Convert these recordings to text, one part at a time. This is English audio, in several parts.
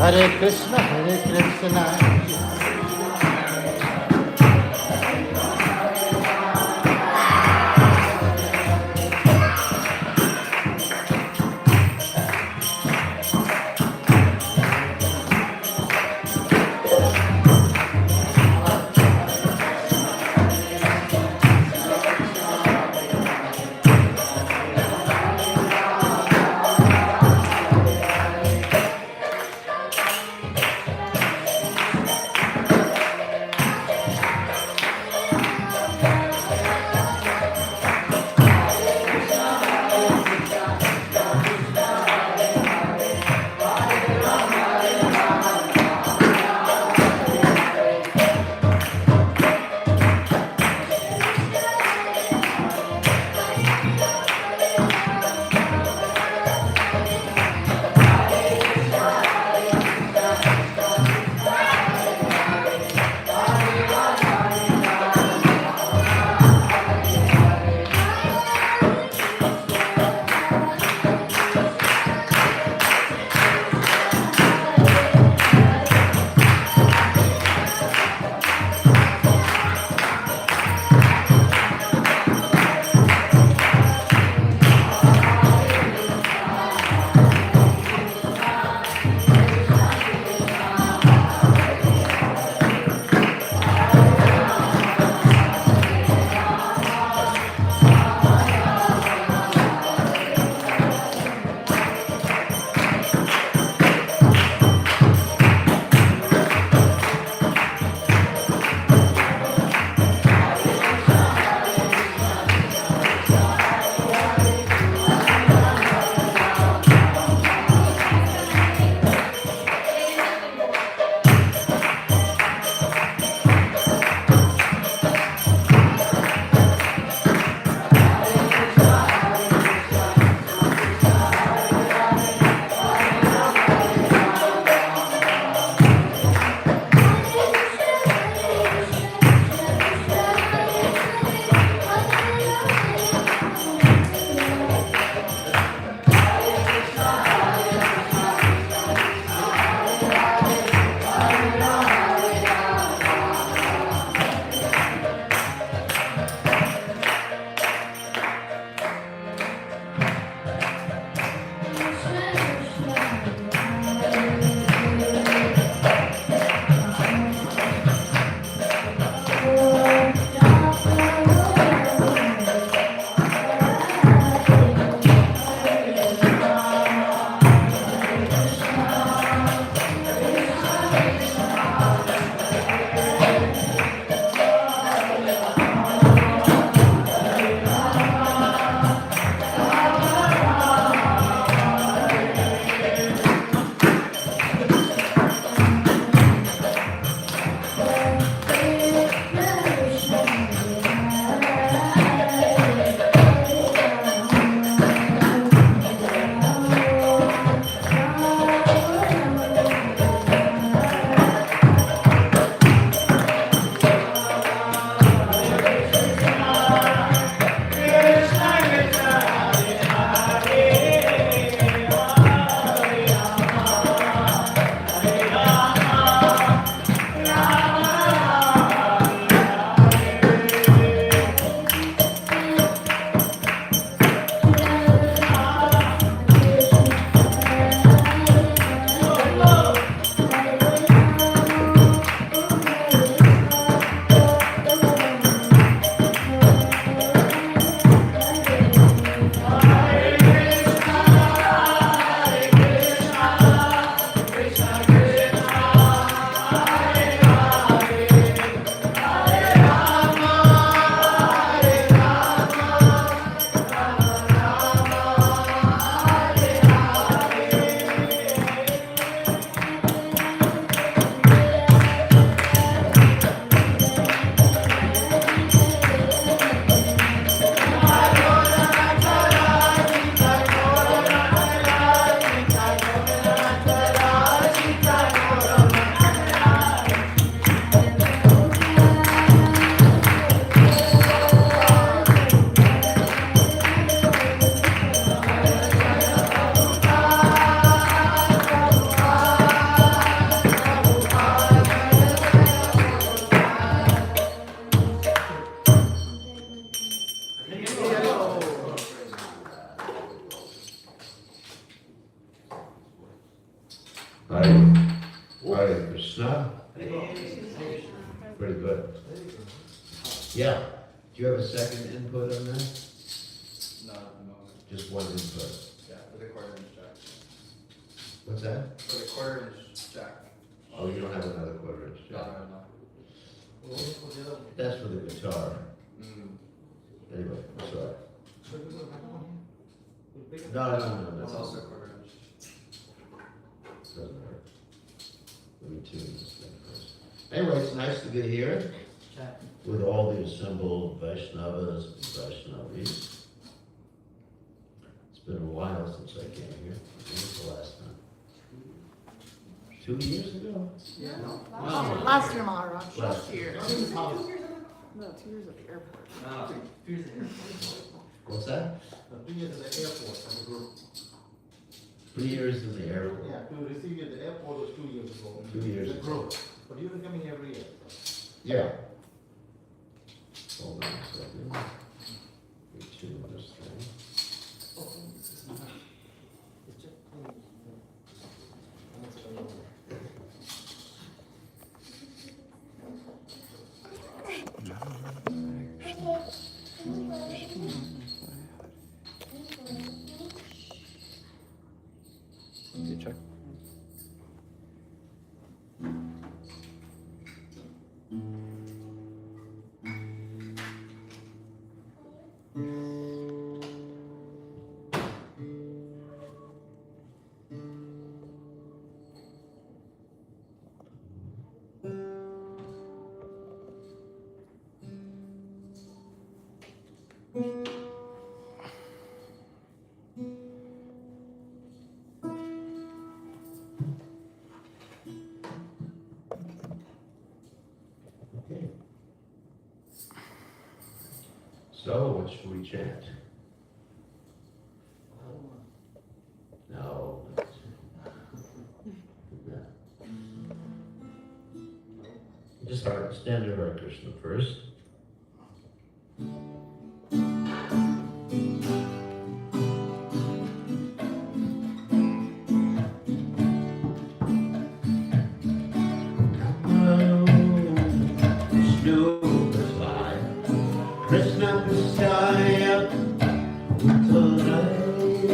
Hare Krishna, Hare Krishna. Hare Krishna. Pretty good. Yeah. Do you have a second input on that? Not at the moment. Just one input. Yeah, for the quarter-inch jack. What's that? For the quarter-inch jack. Oh, you don't have another quarter inch No, jack? no, That's for the guitar. no. Anyway, I'm sorry. No. That's also a quarter-inch. Doesn't hurt. Let me tune this thing first. Anyway, it's nice to be here with all the assembled Vaishnavas and Vaishnavis. It's been a while since I came here. When was the last time? 2 years ago? Yeah. Wow. Last year, Maharaj. Last year. year. No, 2 years at the airport. No, What's that? 2 years at the airport as a group. 3 years in the airport. Yeah, to receive you at the airport was 2 years ago. 2 years As a ago. group. But you've been coming every year. Yeah. Hold on a second. Let me tune this thing. You check. Okay. So, what should we chant? No. Yeah. Just start standard Hare Krishna first. Krishna Messiah, Krishna Messiah,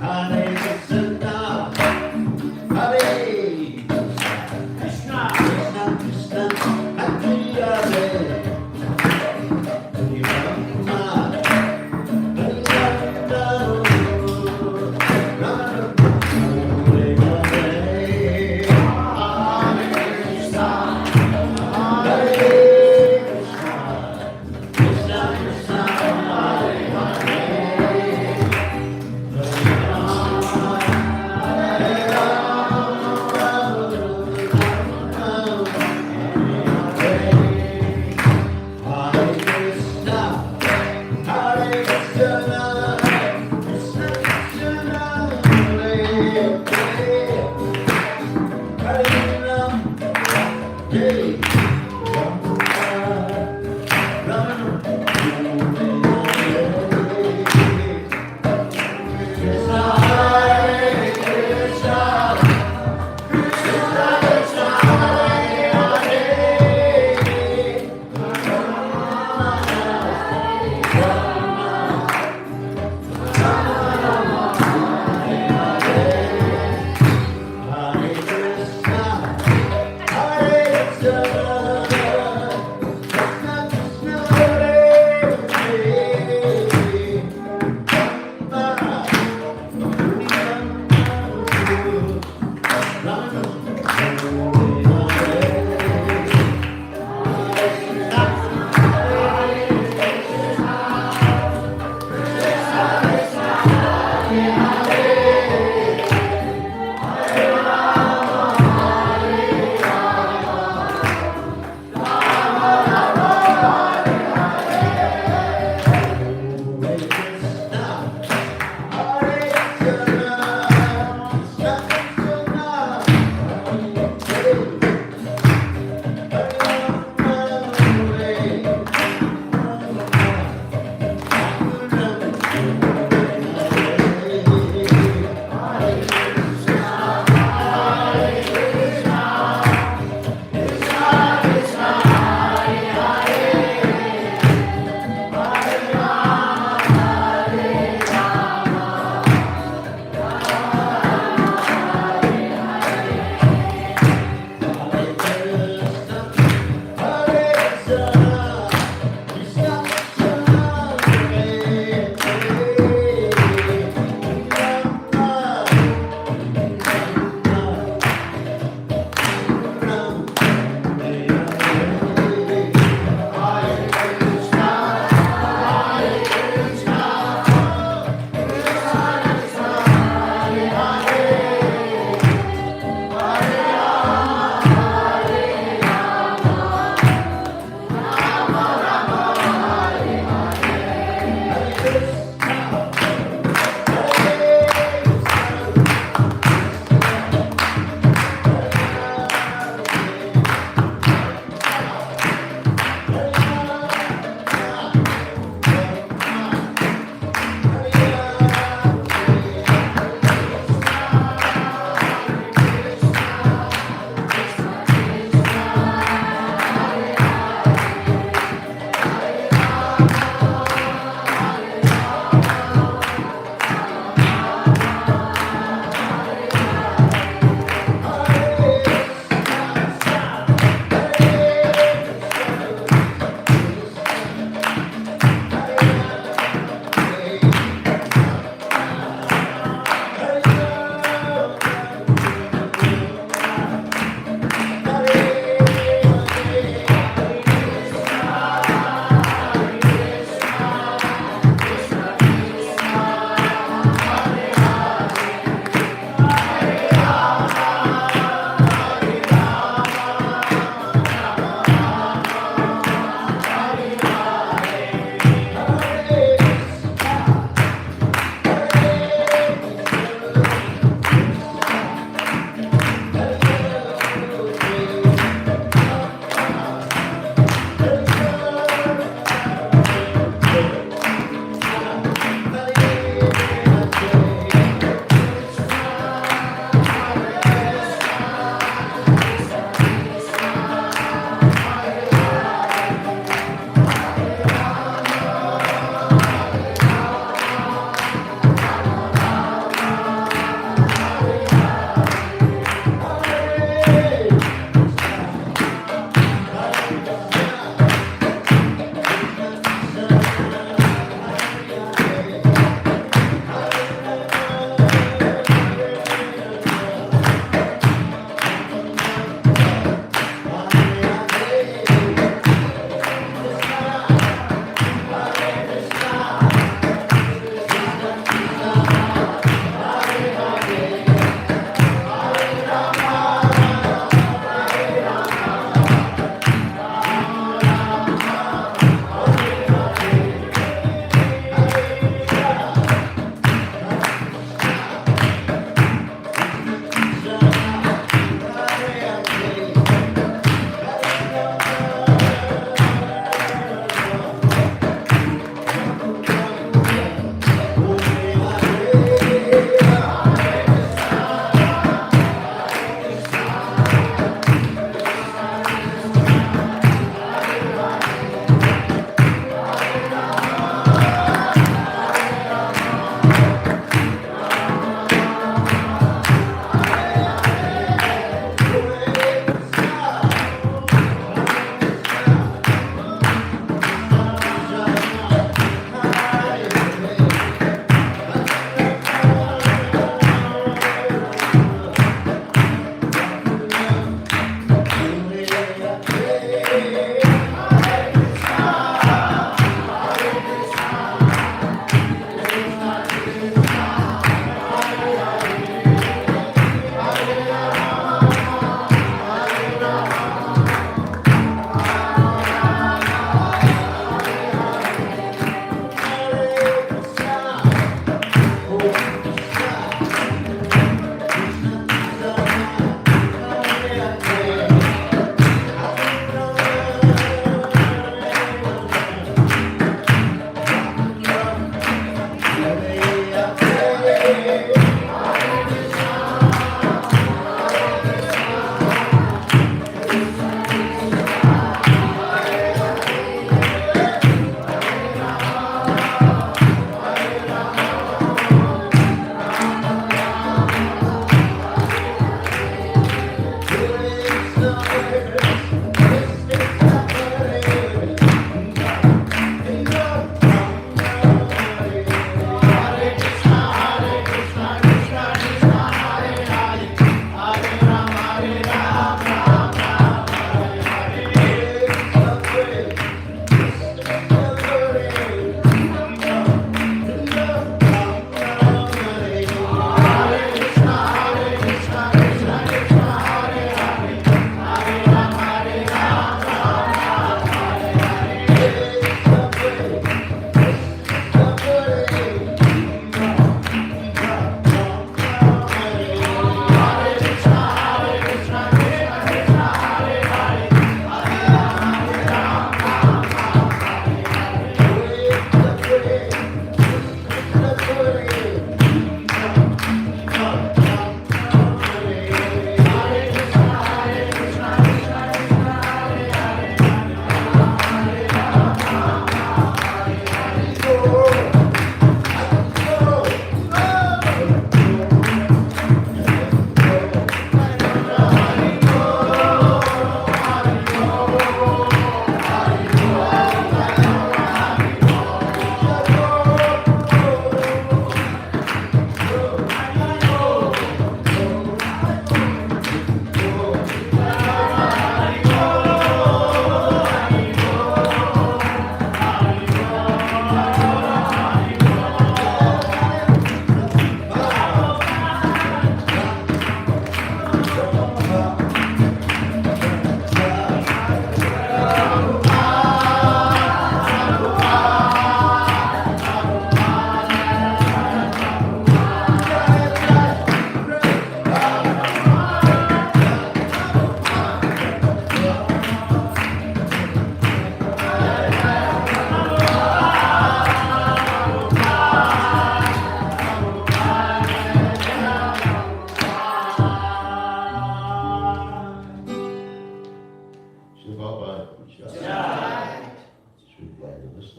Hare Krishna, Hare Krishna, Krishna Krishna, Hare Hare.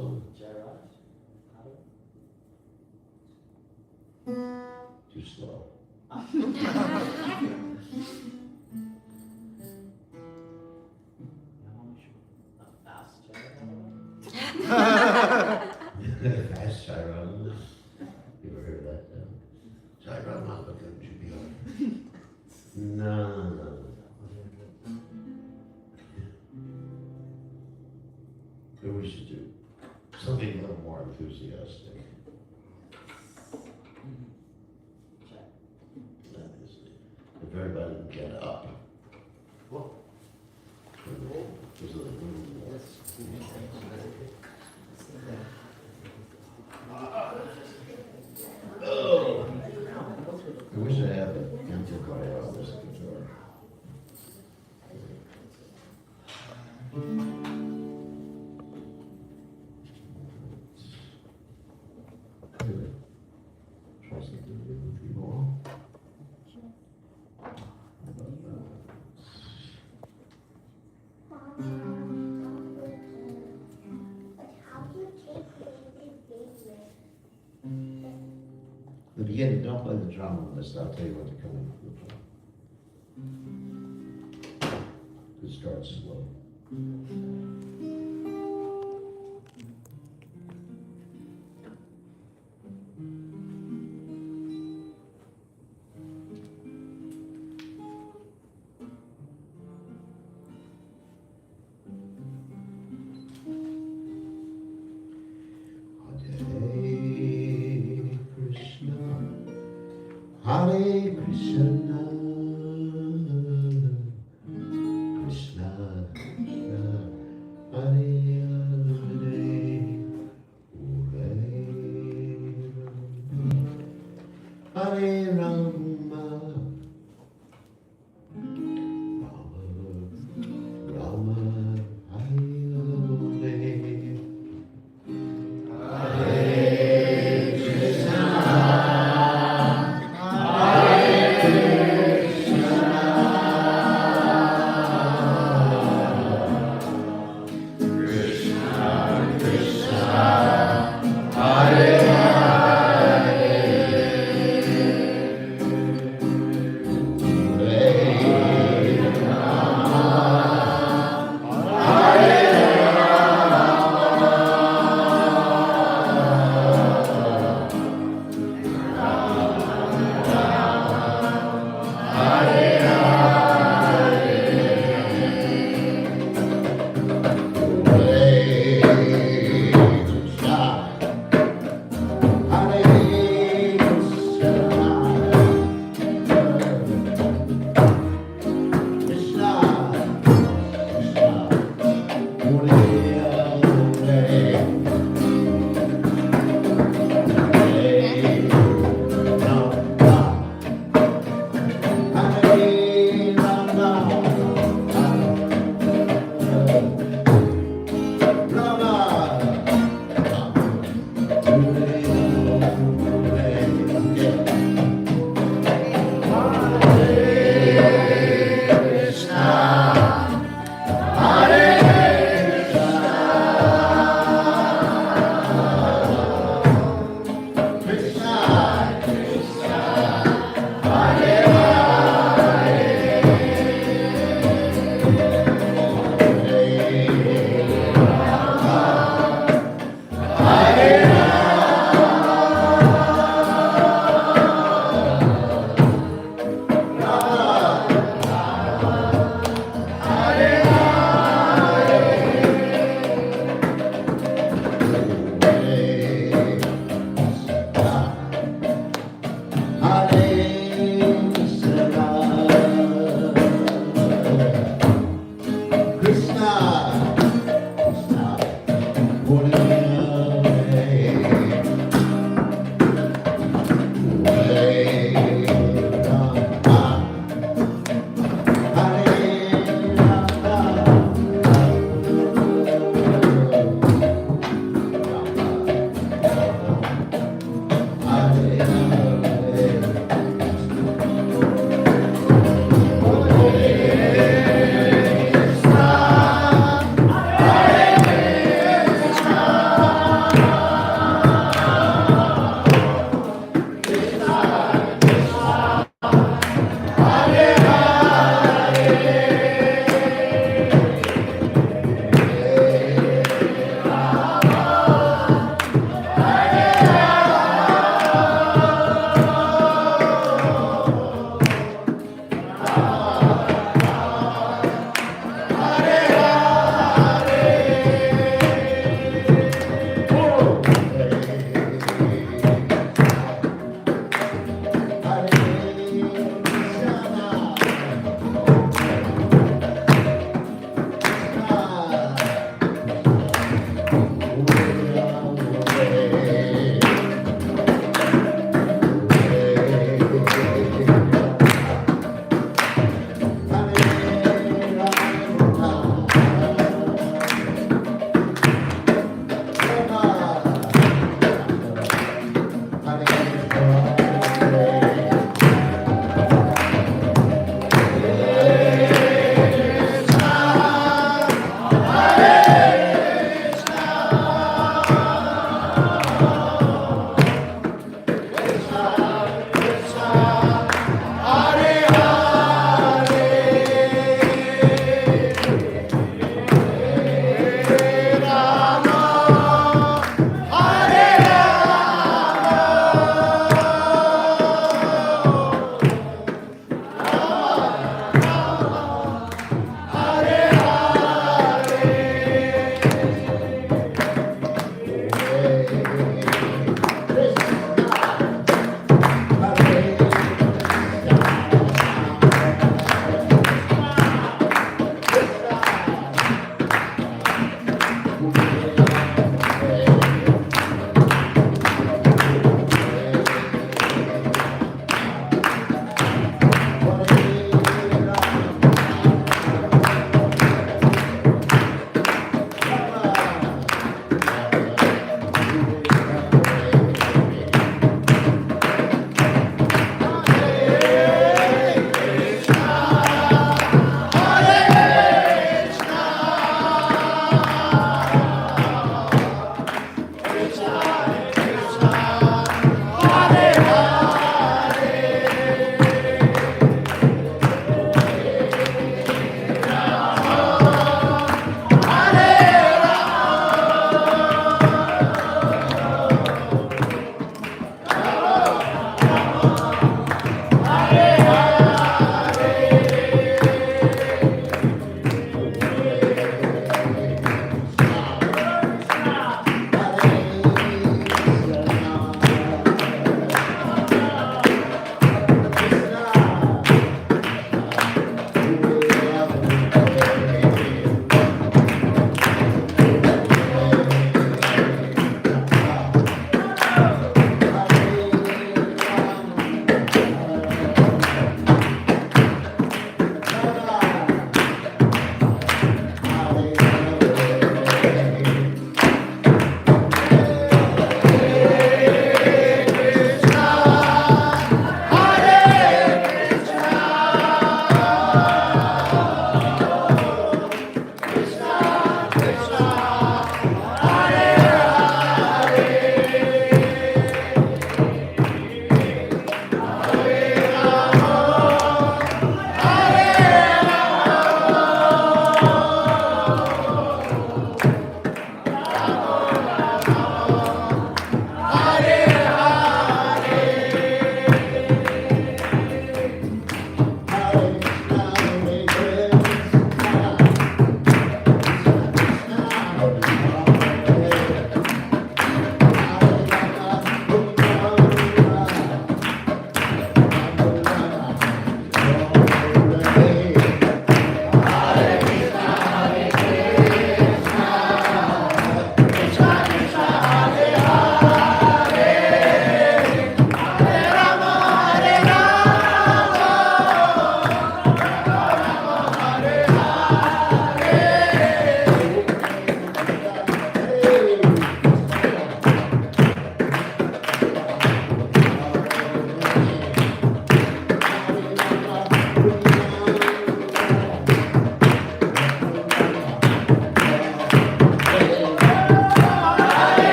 song? Too slow. Fast Chiron. You ever heard that? Chiron, I'll look at you. No. Maybe we should do something a little more enthusiastic. That is it. If everybody can get up. Whoa. There's a little more. Oh! I wish I had an amplifier on this guitar. Anyway, try something new with you all. How about that? The beginning, don't play the drum on this, I'll tell you what to come in for the drum. It starts slow. Hare Krishna, Krishna, Krishna, Hare Hare, Hare Rama, Rama, Rama, Hare Hare Krishna.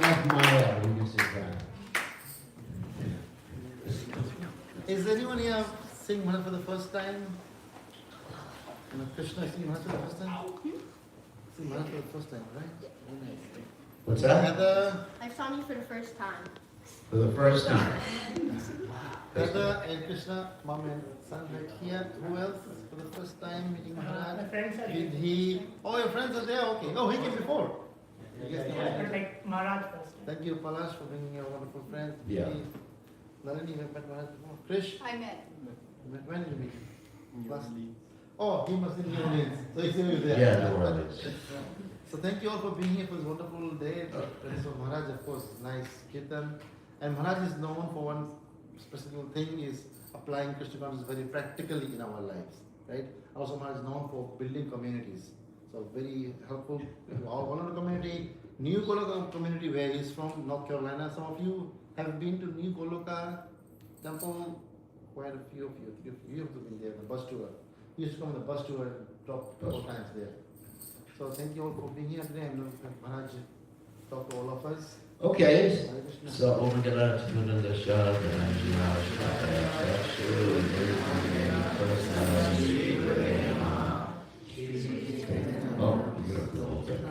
Thank you, Maya, you can sit down. Is anyone here seeing Maharaj for the first time? You know, Krishna is seeing Maharaj for the first time? Seeing Maharaj for the first time, right? Very nice. What's that? Heather, I saw you for the first time. For the first time. Heather and Krishna, mom and son right here. Who else for the first time meeting Maharaj? My friends are Did here. he? Oh, your friends are there. Okay. Oh, he came before. Yes, But like Maharaj first. Thank you, Palash, for bringing your wonderful friends. Yeah. Nalini, you have met Maharaj before. Krish, I met. when did you meet him? Last. Oh, he must be in New Orleans. So he's here there. Yeah, New Orleans. So thank you all for being here for this wonderful day. Presence of Maharaj, of course, nice kirtan. And Maharaj is known for one specific thing is applying Krishna consciousness very practically in our lives, right? Also, Maharaj is known for building communities. So very helpful to our one community, New Goloka community where he's from, North Carolina. Some of you have been to New Goloka temple. Quite a few of you. You have to be there. The bus tour. We used to come on the bus tour and drop 4 times there. So thank you all for being here today. I'm going to have Maharaj talk to all of us. Okay, Hare Krishna. so Omagara Tunanda Shah, Oh, you got the whole thing.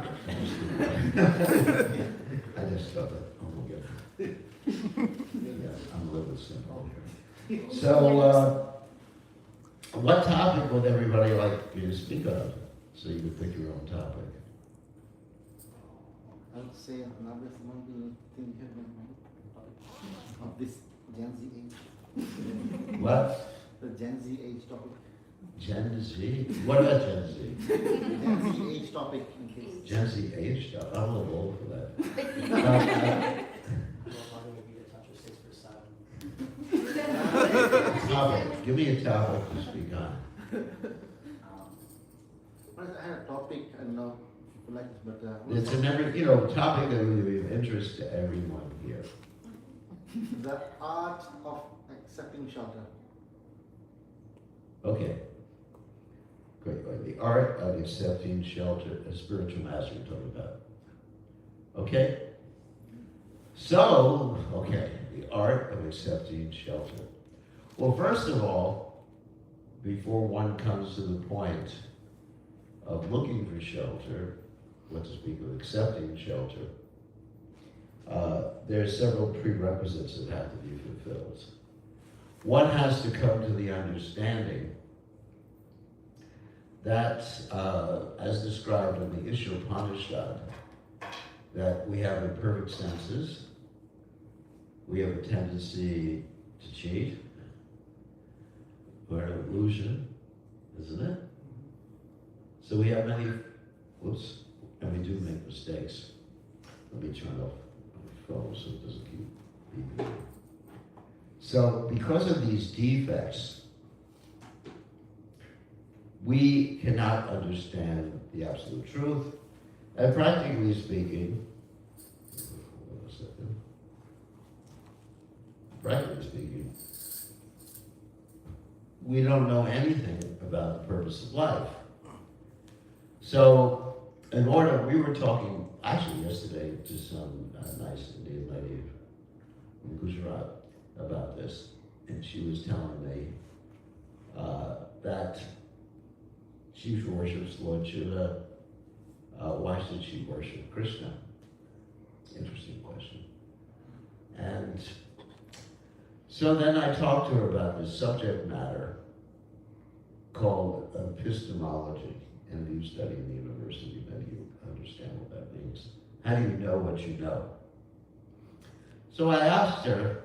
I just thought that, oh, we'll get it. Yeah, I'm a little simple here. So, what topic would everybody like me to speak of? So you can pick your own topic. I would say now there's one thing you have in mind of this Gen Z age. What? The Gen Z age topic. Gen Z? What about Gen Z? Gen Z age topic in case. Gen Z age stuff. I'm a little old for that. Topic. Give me a topic to speak on. I had a topic, I don't know if you like this, but It's an every, topic that would be of interest to everyone here. the art of accepting shelter. Okay. Great. The art of accepting shelter, a spiritual master we're talking about. Okay? So, the art of accepting shelter. Well, first of all, before one comes to the point of looking for shelter, what to speak of accepting shelter, there are several prerequisites that have to be fulfilled. One has to come to the understanding that, as described in the Ishopanishad, that we have imperfect senses, we have a tendency to cheat, we're an illusion, isn't it? So we have many, and we do make mistakes. Let me turn off my phone so it doesn't keep beeping. So because of these defects, we cannot understand the absolute truth. And practically speaking, we don't know anything about the purpose of life. So, we were talking, actually yesterday, to some nice Indian lady from Gujarat about this, and she was telling me that she worships Lord Shiva. Why should she worship Krishna? Interesting question. And so then I talked to her about this subject matter called epistemology. And if you study in the university, maybe you understand what that means. How do you know what you know? So I asked her,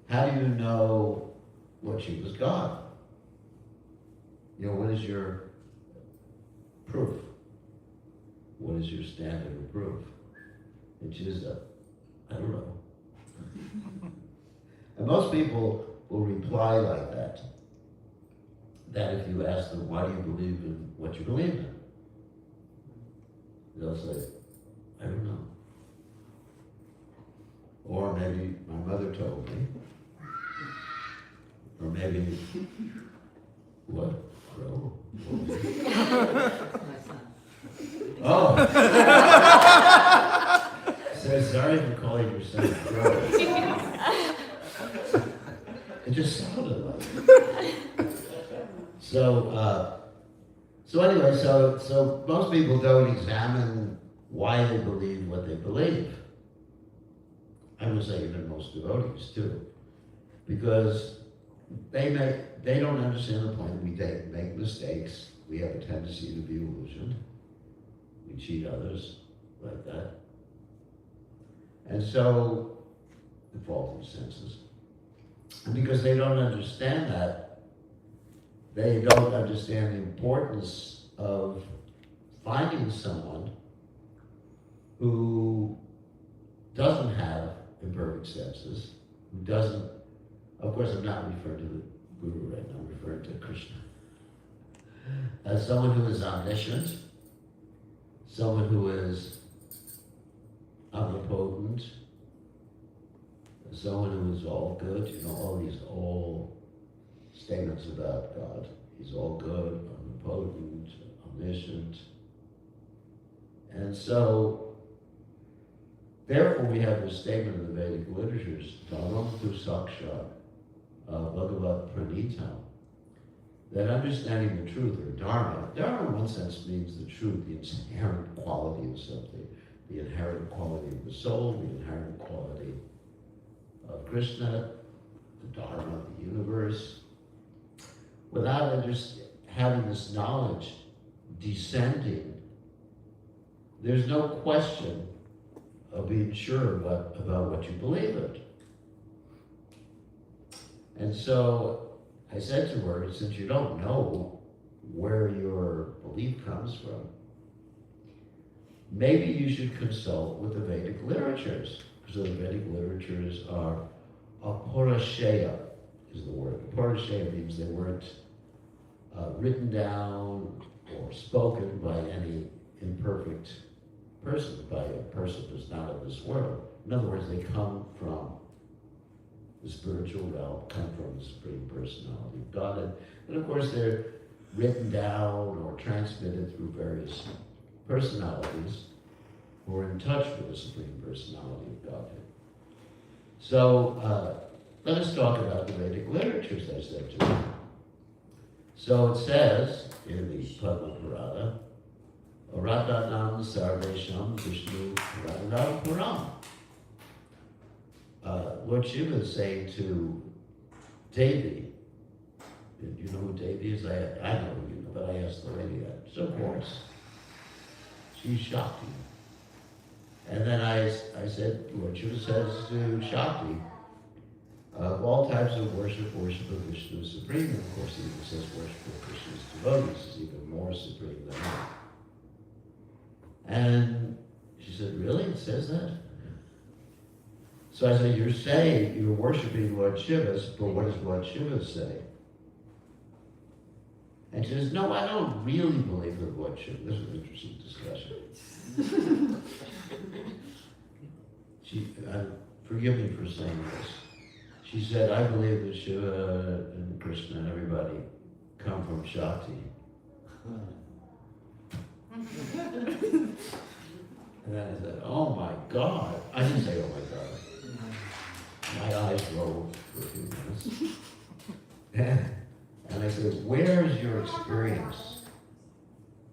how do you know what she was God? What is your proof? What is your standard of proof? And she said, I don't know. And most people will reply like that. That if you ask them, why do you believe in what you believe in? They'll say, I don't know. Or maybe my mother told me. Or maybe, what? Bro? Oh. Sorry for calling your son a crow. It just sounded like it. So anyway, so most people don't examine why they believe what they believe. I would say even most devotees too, because they don't understand the point. We make mistakes. We have a tendency to be illusioned. We cheat others like that, and so the faulty senses. And because they don't understand that, they don't understand the importance of finding someone who doesn't have imperfect senses, who doesn't, of course I'm not referring to the Guru right now, I'm referring to Krishna. As someone who is omniscient, someone who is omnipotent, someone who is all good, all these old statements about God. He's all good, omnipotent, omniscient. And so, therefore we have this statement in the Vedic literatures, Dharma tu sakshat, Bhagavat Pranitam, that understanding the truth, or Dharma in one sense means the truth, the inherent quality of something, the inherent quality of the soul, the inherent quality of Krishna, the Dharma of the universe. Without having this knowledge descending, there's no question of being sure about what you believe in. And so I said to her, since you don't know where your belief comes from, maybe you should consult with the Vedic literatures. So the Vedic literatures are aparashaya is the word. Aparashaya means they weren't written down or spoken by any imperfect person, by a person who's not of this world. In other words, they come from the spiritual realm, come from the Supreme Personality of God. And of course, they're written down or transmitted through various personalities who are in touch with the Supreme Personality of Godhead. So let us talk about the Vedic literatures, I said to you. So it says in the Padma Purana, Aradanam Sarvesham Vishnu Radhanam Puram. Lord Shiva is saying to Devi, you know who Devi is? I know who you know, but I asked the lady that. So of course, she's Shakti. And then I said, Lord Shiva says to Shakti, of all types of worship of Vishnu is supreme. And of course, he even says worship of Krishna's devotees is even more supreme than that. And she said, really? It says that? So I said, you're worshiping Lord Shiva, but what does Lord Shiva say? And she says, no, I don't really believe in Lord Shiva. This was an interesting discussion. Forgive me for saying this. She said, I believe that Shiva and Krishna and everybody come from Shakti. And then I said, oh my God. I didn't say, oh my God. My eyes rolled for a few minutes. And I said, where's your experience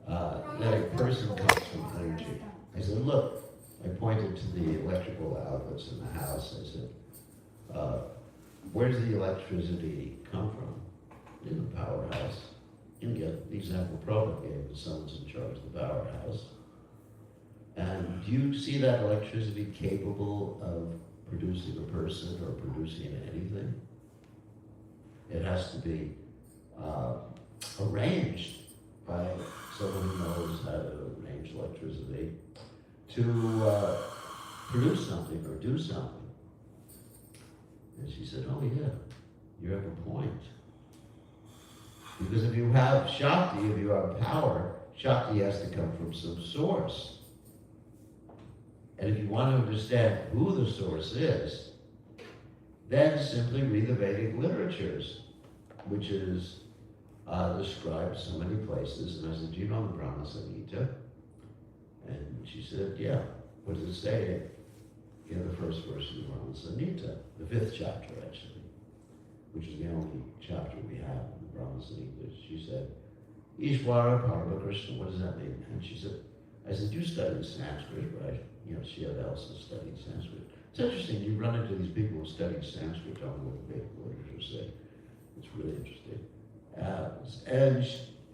that a person comes from energy? I said, look, I pointed to the electrical outlets in the house. I said, where does the electricity come from? In the powerhouse. You get the example Prabhupada gave, the someone's in charge of the powerhouse. And do you see that electricity capable of producing a person or producing anything? It has to be arranged by someone who knows how to arrange electricity to produce something or do something. And she said, oh yeah, you have a point. Because if you have Shakti, if you have power, Shakti has to come from some source. And if you want to understand who the source is, then simply read the Vedic literatures, which is described so many places. And I said, do you know the Brahma Samhita? And she said, yeah. What does it say? in the first verse of the Brahma Samhita, the 5th chapter actually, which is the only chapter we have in the Brahma Samhita. She said, Ishvara Parama Krishna, what does that mean? And she said, I said, you studied Sanskrit, right? You know, she had also studied Sanskrit. It's interesting, you run into these people who studied Sanskrit, don't know what the Vedic literature say. It's really interesting. And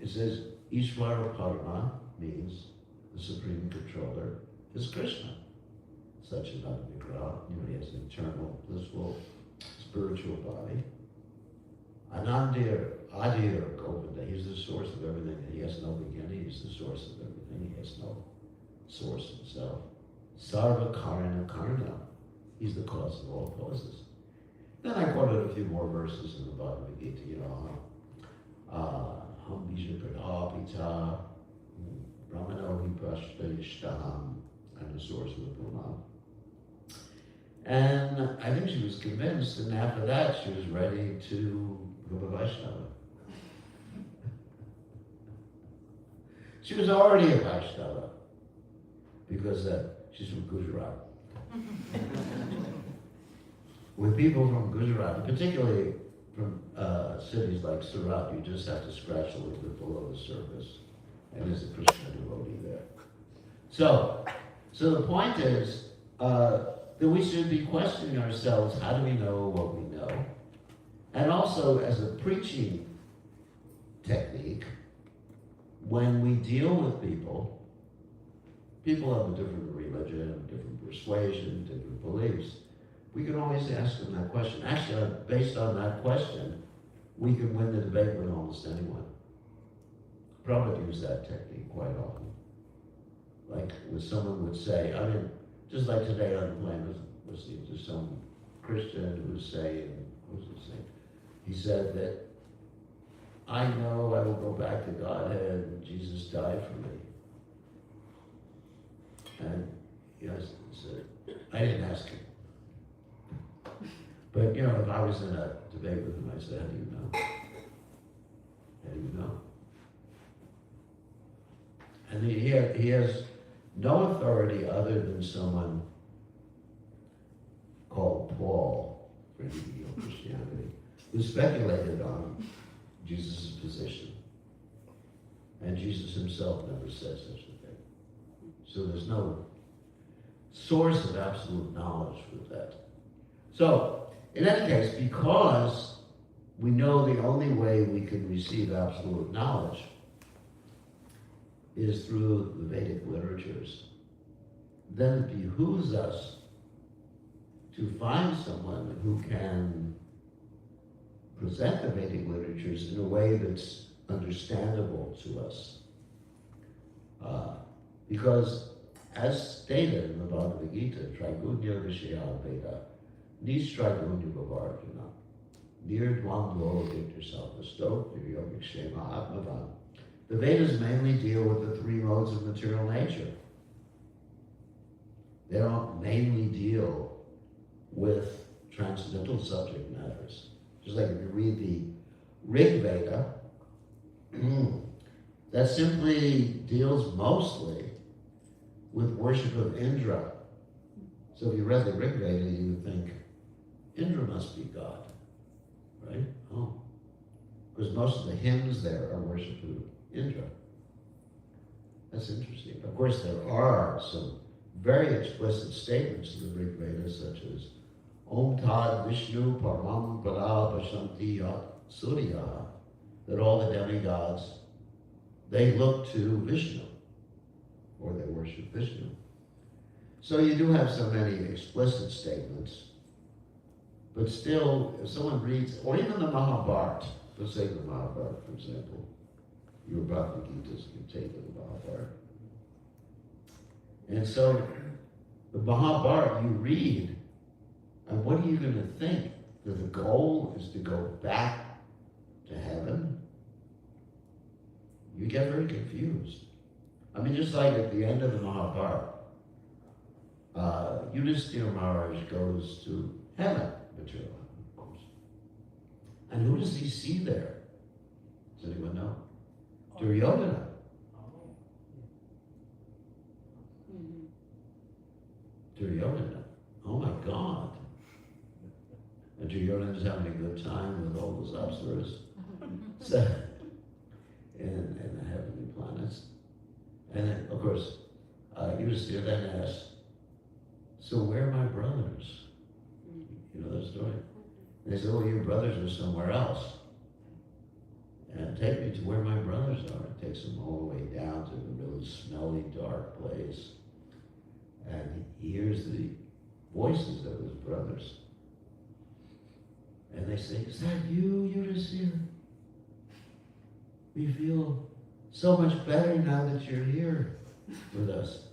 it says, Ishvara Parama means the supreme controller is Krishna. Such a Vigraha, you know, he has an eternal, blissful, spiritual body. Anandir, Adir, Govinda, he's the source of everything. He has no beginning, he's the source of everything. He has no source himself. Sarva Karana Karna, he's the cause of all causes. Then I quoted a few more verses in the Bhagavad Gita, you know, Ham Bija Pita, Brahmano Hi Prashtayishtaham, and the source of the Brahman. And I think she was convinced, and after that she was ready to become a Vaishnava. She was already a Vaishnava because she's from Gujarat. With people from Gujarat, particularly from cities like Surat, you just have to scratch a little bit below the surface, and there's a Krishna devotee there. So the point is that we should be questioning ourselves, how do we know what we know? And also, as a preaching technique, when we deal with people have a different religion, different persuasion, different beliefs, we can always ask them that question. Actually, based on that question, we can win the debate with almost anyone. Prabhupada used that technique quite often. Like when someone would say, I mean, just like today on the plane, I was listening to some Christian who was saying, what was he saying? He said that, I know I will go back to Godhead and Jesus died for me. And, you know, I didn't ask him. But, you know, if I was in a debate with him, I'd say, how do you know? How do you know? And he has no authority other than someone called Paul, for medieval Christianity, who speculated on Jesus' position. And Jesus himself never said such a thing. So there's no source of absolute knowledge with that. So, in any case, because we know the only way we can receive absolute knowledge is through the Vedic literatures, then it behooves us to find someone who can present the Vedic literatures in a way that's understandable to us. Because, as stated in the Bhagavad Gita, Traigunya Vishaya Veda, Nistraigunya Vavarjuna, Nirdvandvo Diktasapasto, Niryogikshema Atmavan. The Vedas mainly deal with the 3 modes of material nature. They don't mainly deal with transcendental subject matters. Just like if you read the Rig Veda, that simply deals mostly with worship of Indra. So if you read the Rig Veda, you would think, Indra must be God, right? Oh, because most of the hymns there are worship of Indra. That's interesting. Of course, there are some very explicit statements in the Rig Veda, such as Om Tad Vishnu Param Pada Pashanti Yat Surya, that all the demigods, they look to Vishnu, or they worship Vishnu. So you do have so many explicit statements, but still, if someone reads, or even the Mahabharata, let's say the Mahabharata, for example, your Bhagavad Gita can take the Mahabharata. And so, the Mahabharata you read, and what are you going to think? That the goal is to go back to heaven? You get very confused. I mean, just like at the end of the Mahabharata, Yudhisthira Maharaj goes to heaven, material heaven, of course. And who does he see there? Does anyone know? Duryodhana. Duryodhana. oh my God. And Duryodhana's having a good time with all those apsaras. So, in the heavenly planets. And then, of course, Yudhisthira then asked, so where are my brothers? You know that story? And they said, oh, your brothers are somewhere else. And take me to where my brothers are. It takes him all the way down to the really smelly, dark place. And he hears the voices of his brothers. And they say, is that you, Yudhisthira? We feel so much better now that you're here with us.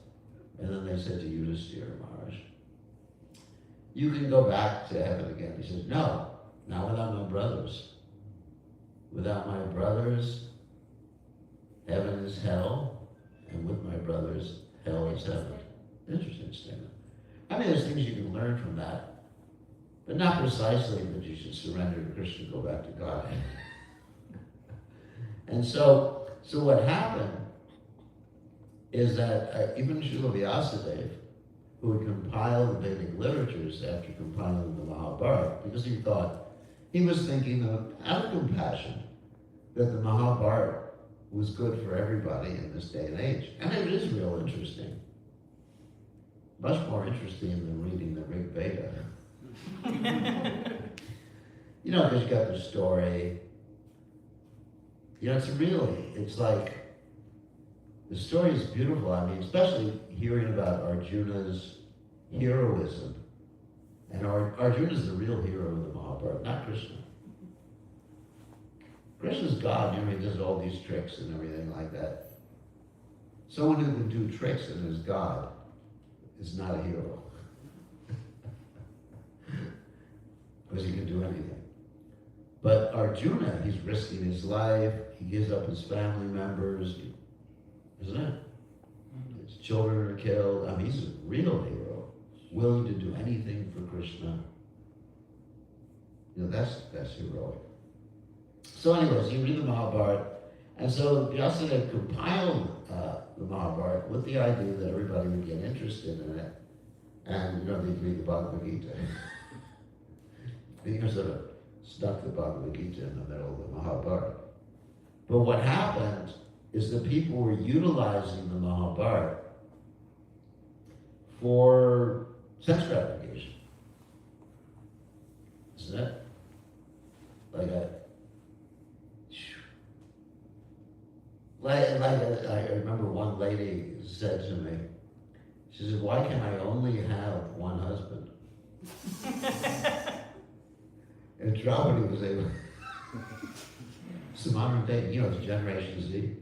And then they said to Yudhisthira Maharaj, you can go back to heaven again. He says, no, not without my brothers. Without my brothers, heaven is hell, and with my brothers, hell is heaven. Interesting statement. I mean, there's things you can learn from that, but not precisely that you should surrender to Krishna and go back to God. And so what happened is that even Srila Vyasadeva, who had compiled the Vedic literatures after compiling the Mahabharata, because he was thinking out of compassion that the Mahabharata was good for everybody in this day and age. And it is real interesting. Much more interesting than reading the Rig Veda. You know, because you got the story. You know, it's like, the story is beautiful. I mean, especially hearing about Arjuna's heroism. And Arjuna's the real hero of the Mahabharata, not Krishna. Krishna's God, you know, he does all these tricks and everything like that. Someone who can do tricks and is God is not a hero. Because he can do anything. But Arjuna, he's risking his life, he gives up his family members, isn't it? His children are killed. I mean, he's a real hero, willing to do anything for Krishna. You know, that's heroic. So anyways, you read the Mahabharata, and so Vyasadeva compiled the Mahabharata with the idea that everybody would get interested in it, and you know, they'd read the Bhagavad Gita. He sort of stuck the Bhagavad Gita in the middle of the Mahabharata. But what happened is that people were utilizing the Mahabharata for sex gratification. Isn't it? I remember one lady said to me, she said, why can I only have one husband? And Draupadi was able, some modern day, you know, it's Generation Z.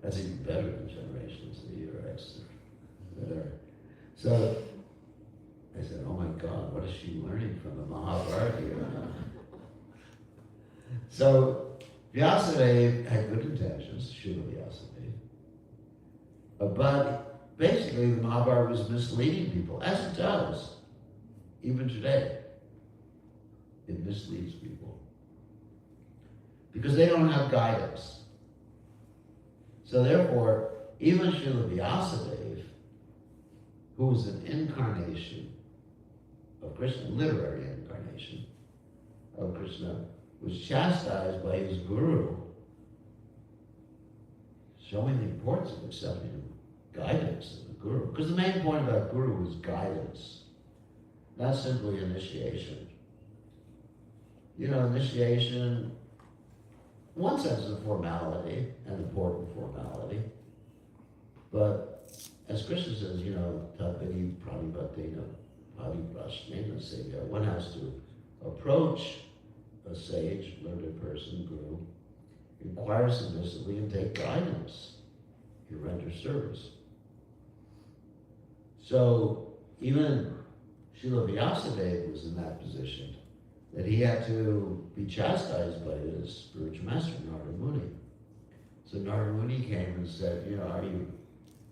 That's even better than Generation Z or X or whatever. So I said, oh my God, what is she learning from the Mahabharata here? So Vyasadeva had good intentions, Srila Vyasadeva, but basically the Mahabharata was misleading people, as it does, even today. It misleads people. Because they don't have guidance. So therefore, even Srila Vyasadeva, who was an incarnation of Krishna, literary incarnation of Krishna, was chastised by his guru, showing the importance of accepting guidance of the guru. Because the main point about guru is guidance, not simply initiation. You know, initiation, in one sense, is a formality, an important formality. But as Krishna says, you know, Tatpidi Pranibhatena Pariprashnena Sevya, one has to approach a sage, learned person, guru, inquire submissively and take guidance. You render service. So even Srila Vyasadeva was in that position, that he had to be chastised by his spiritual master, Narada Muni. So Narada Muni came and said, you know, are you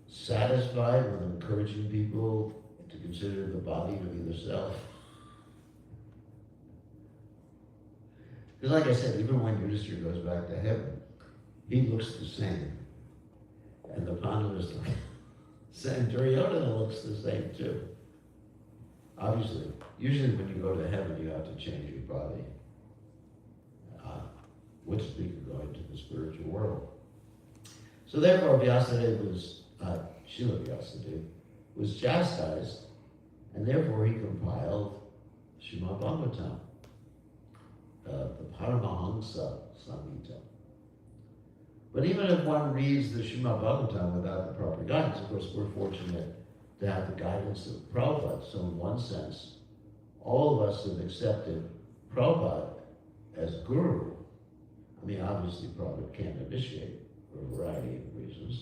satisfied with encouraging people to consider the body to be the self? Because like I said, even when Yudhisthira goes back to heaven, he looks the same. And the Pandavas same. Duryodhana looks the same too. Obviously, usually when you go to heaven, you have to change your body. Which we can go into the spiritual world. So therefore, Vyasadeva was, Srila Vyasadeva, was chastised, and therefore he compiled Srimad Bhagavatam, the Paramahamsa Samhita. But even if one reads the Srimad Bhagavatam without the proper guidance, of course we're fortunate to have the guidance of Prabhupada, so in one sense, all of us have accepted Prabhupada as Guru. I mean, obviously Prabhupada can't initiate for a variety of reasons.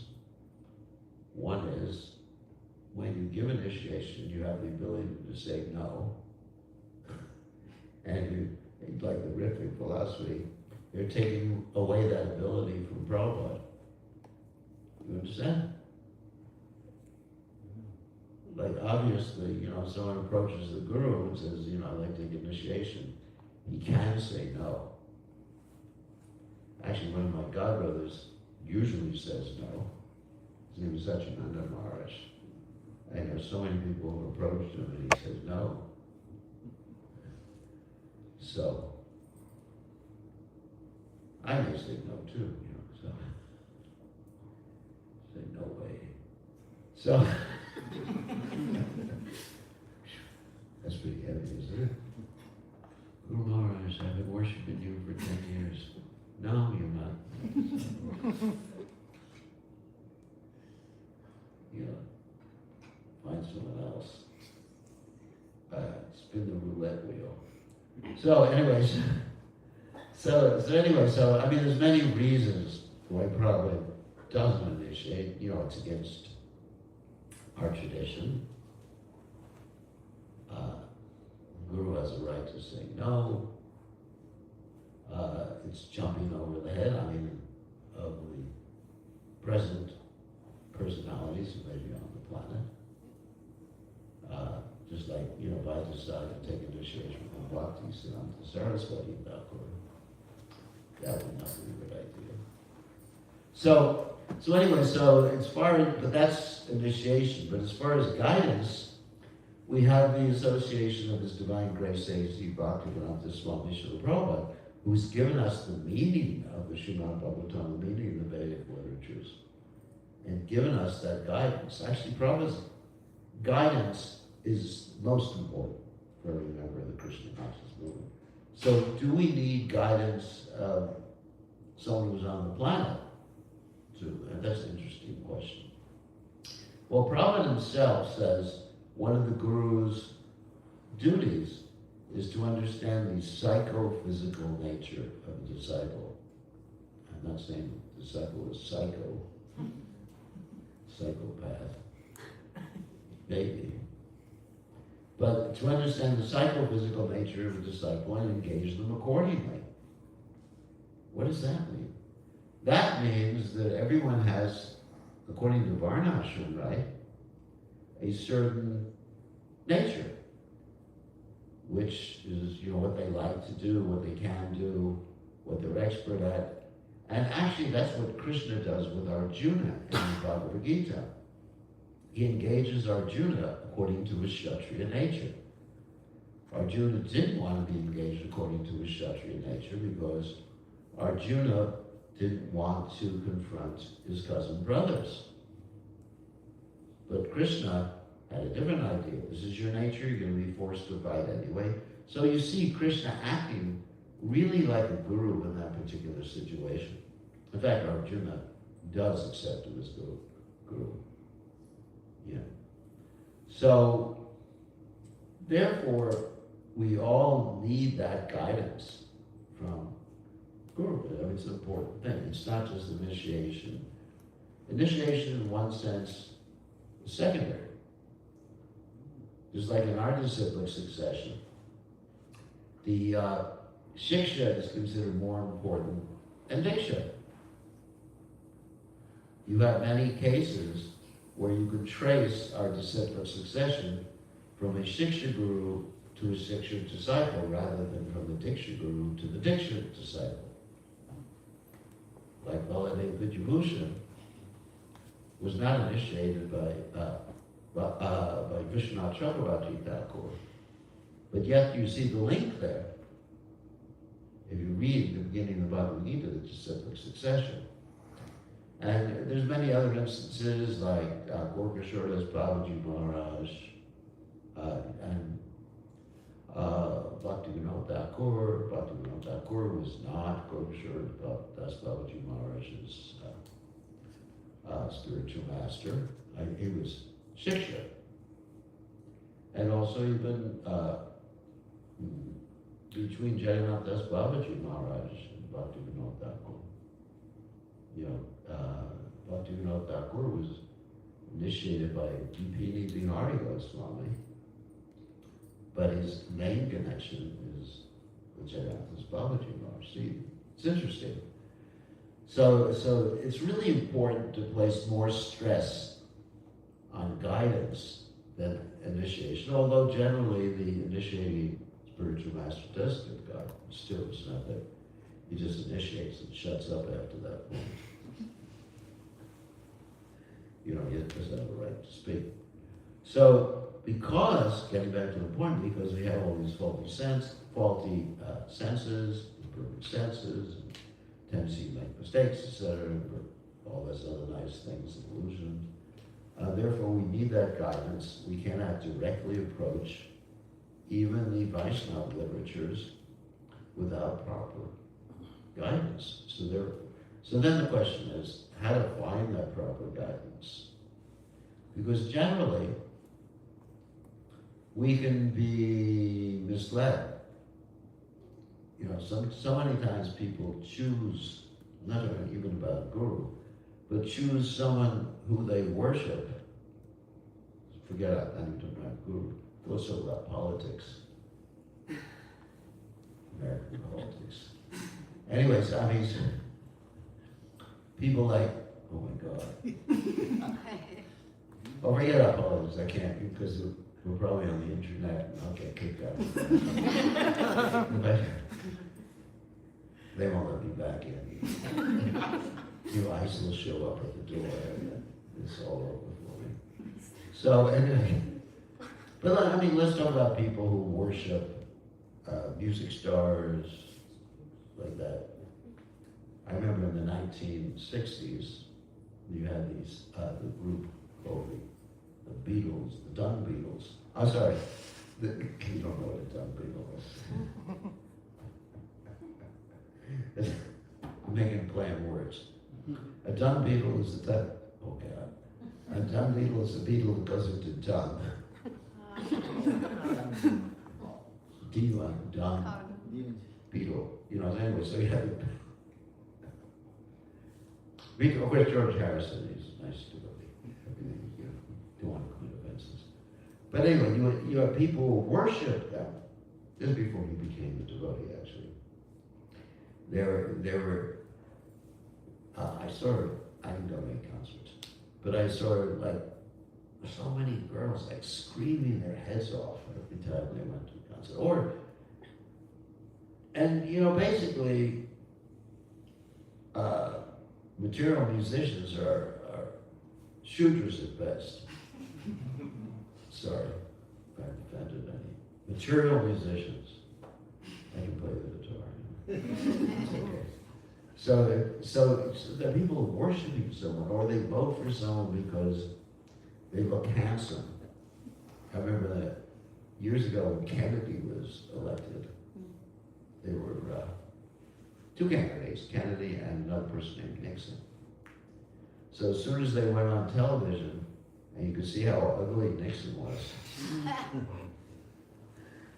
One is, when you give initiation, you have the ability to say no. And you, like the Ritvik philosophy, they're taking away that ability from Prabhupada. You understand? Like obviously, someone approaches the Guru and says, I'd like to take initiation. He can say no. Actually, one of my godbrothers usually says no. His name is Satchidananda Maharaj. I know so many people who have approached him and he says no. So, I may say no too, so. Say no way. So, that's pretty heavy, isn't it? Guru Maharaj, I've been worshiping you for 10 years. No, you're not. Find someone else. Spin the roulette wheel. So anyways, so I mean there's many reasons why Prabhupada doesn't initiate. It's against our tradition. Guru has a right to say no. It's jumping over the head, of the present personalities who may be on the planet. Just like, if I decide to take initiation from Bhakti Siddhanta Saraswati Thakur, that would not be a good idea. So as far as, but that's initiation, but as far as guidance, we have the association of His Divine Grace A.C. Bhaktivedanta Swami Srila Prabhupada, who's given us the meaning of the Srimad Bhagavatam, the meaning of the Vedic literatures, and given us that guidance. Actually, Prabhupada's guidance is most important for every member of the Krishna conscious movement. So, do we need guidance of someone who's on the planet? And that's an interesting question. Well, Prabhupada himself says one of the Guru's duties is to understand the psychophysical nature of a disciple. I'm not saying the disciple is psychopath, maybe. But to understand the psychophysical nature of a disciple and engage them accordingly. What does that mean? That means that everyone has, according to Varnashram, right, a certain nature, which is, what they like to do, what they can do, what they're expert at. And actually, that's what Krishna does with Arjuna in the Bhagavad Gita. He engages Arjuna according to his Kshatriya nature. Arjuna didn't want to be engaged according to his Kshatriya nature because Arjuna didn't want to confront his cousin brothers. But Krishna had a different idea. This is your nature, you're going to be forced to fight anyway. So you see Krishna acting really like a guru in that particular situation. In fact, Arjuna does accept him as guru. Yeah. So, therefore, we all need that guidance from Guru. It's an important thing. It's not just initiation. Initiation, in one sense, is secondary. Just like in our disciplic succession, the shiksha is considered more important than diksha. You have many cases where you could trace our disciplic succession from a shiksha guru to a shiksha disciple rather than from the diksha guru to the diksha disciple. Like Baladev Vidyabhushan was not initiated by Vishwanath Chakravarti Thakur. But yet you see the link there. If you read the beginning of the Bhagavad Gita, it's just cyclic succession. And there's many other instances like Gorkashoras Babaji Maharaj and Bhaktivinoda Thakur. Bhaktivinoda Thakur was not Gorkashoras Das Babaji Maharaj's spiritual master. He was Shiksha. And also even between Jagannath Das Babaji Maharaj and Bhaktivinoda Thakur. Bhaktivinoda Thakur was initiated by Dipini Binari Goswami, but his main connection is with Jagannath Das Babaji Maharaj. See, it's interesting. So it's really important to place more stress on guidance than initiation, although generally the initiating spiritual master does give guidance. Still, it's not that he just initiates and shuts up after that point. He doesn't have a right to speak. So, getting back to the point, because we have all these faulty senses, imperfect senses, and tendency to make mistakes, etc., all those other nice things, illusions. Therefore, we need that guidance. We cannot directly approach even the Vaishnava literatures without proper guidance. So then the question is, how to find that proper guidance? Because generally, we can be misled. So many times people choose, not even about a guru, but choose someone who they worship. Forget about guru. Let's talk about politics. American politics. Anyways, people like, oh my God. Oh, forget about politics, I can't, because we're probably on the internet and I'll get kicked out. But they won't let me back in. ICE will show up at the door and it's all over for me. So, anyway, but let's talk about people who worship music stars like that. I remember in the 1960s, you had the group called the Beatles, the Dung Beatles. I'm sorry, you don't know what a Dung Beatle is. I'm making a play on words. A dung beetle is a dung. Oh God. A dung beetle is a beetle that goes into dung. Dung beetle. Anyway, so you have of course, George Harrison is nice to don't want to commit offenses. But anyway, you have people who worship them. This is before he became a devotee, actually. There were I didn't go to any concerts, but I saw so many girls screaming their heads off every time they went to a concert. Basically, material musicians are shooters at best. Sorry if I offended any. Material musicians. I can play the guitar. It's okay. So there are people worshiping someone, or they vote for someone because they look handsome. I remember that years ago when Kennedy was elected, there were two candidates, Kennedy and another person named Nixon. So as soon as they went on television, and you could see how ugly Nixon was,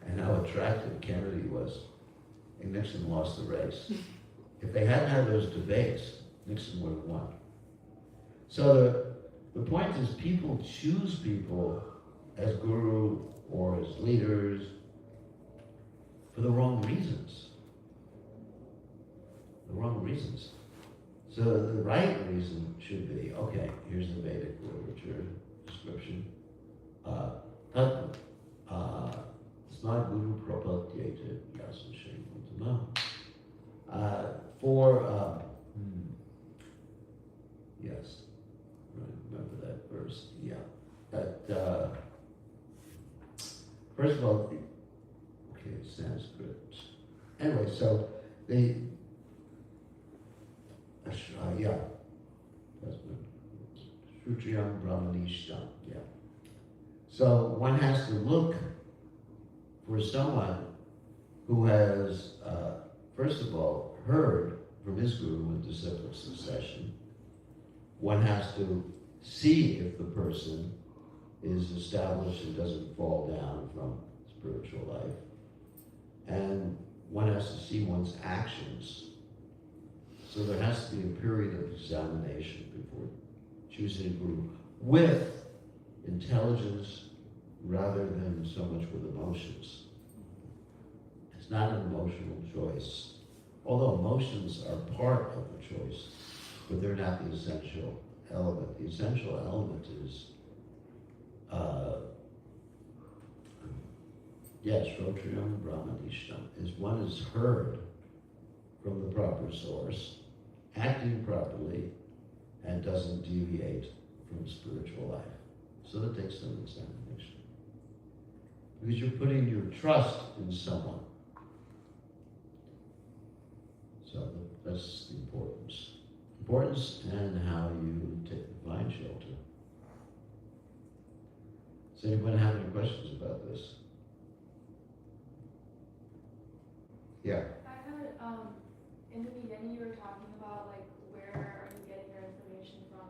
and how attractive Kennedy was, and Nixon lost the race. If they hadn't had those debates, Nixon would have won. So the point is, people choose people as guru or as leaders for the wrong reasons. The wrong reasons. So the right reason should be, okay, here's the Vedic literature description. Snad Guru Prapatyete Yasashem Uttama. Yes, right, first of all, okay, Sanskrit. Anyway, so they, yeah, Shutriyam Brahmanishtam, yeah. So one has to look for someone who has, first of all, heard from his guru in disciple succession. One has to see if the person is established and doesn't fall down from spiritual life. And one has to see one's actions. So there has to be a period of examination before choosing a guru with intelligence rather than so much with emotions. It's not an emotional choice. Although emotions are part of the choice, but they're not the essential element. The essential element is, yes, Shrotriyam Brahmanishtam, is one is heard from the proper source, acting properly, and doesn't deviate from spiritual life. So that takes some examination. Because you're putting your trust in someone. So that's the importance. Importance and how you find shelter. Does anyone have any questions about this? Yeah. I had, in the beginning you were talking about like where are you getting your information from,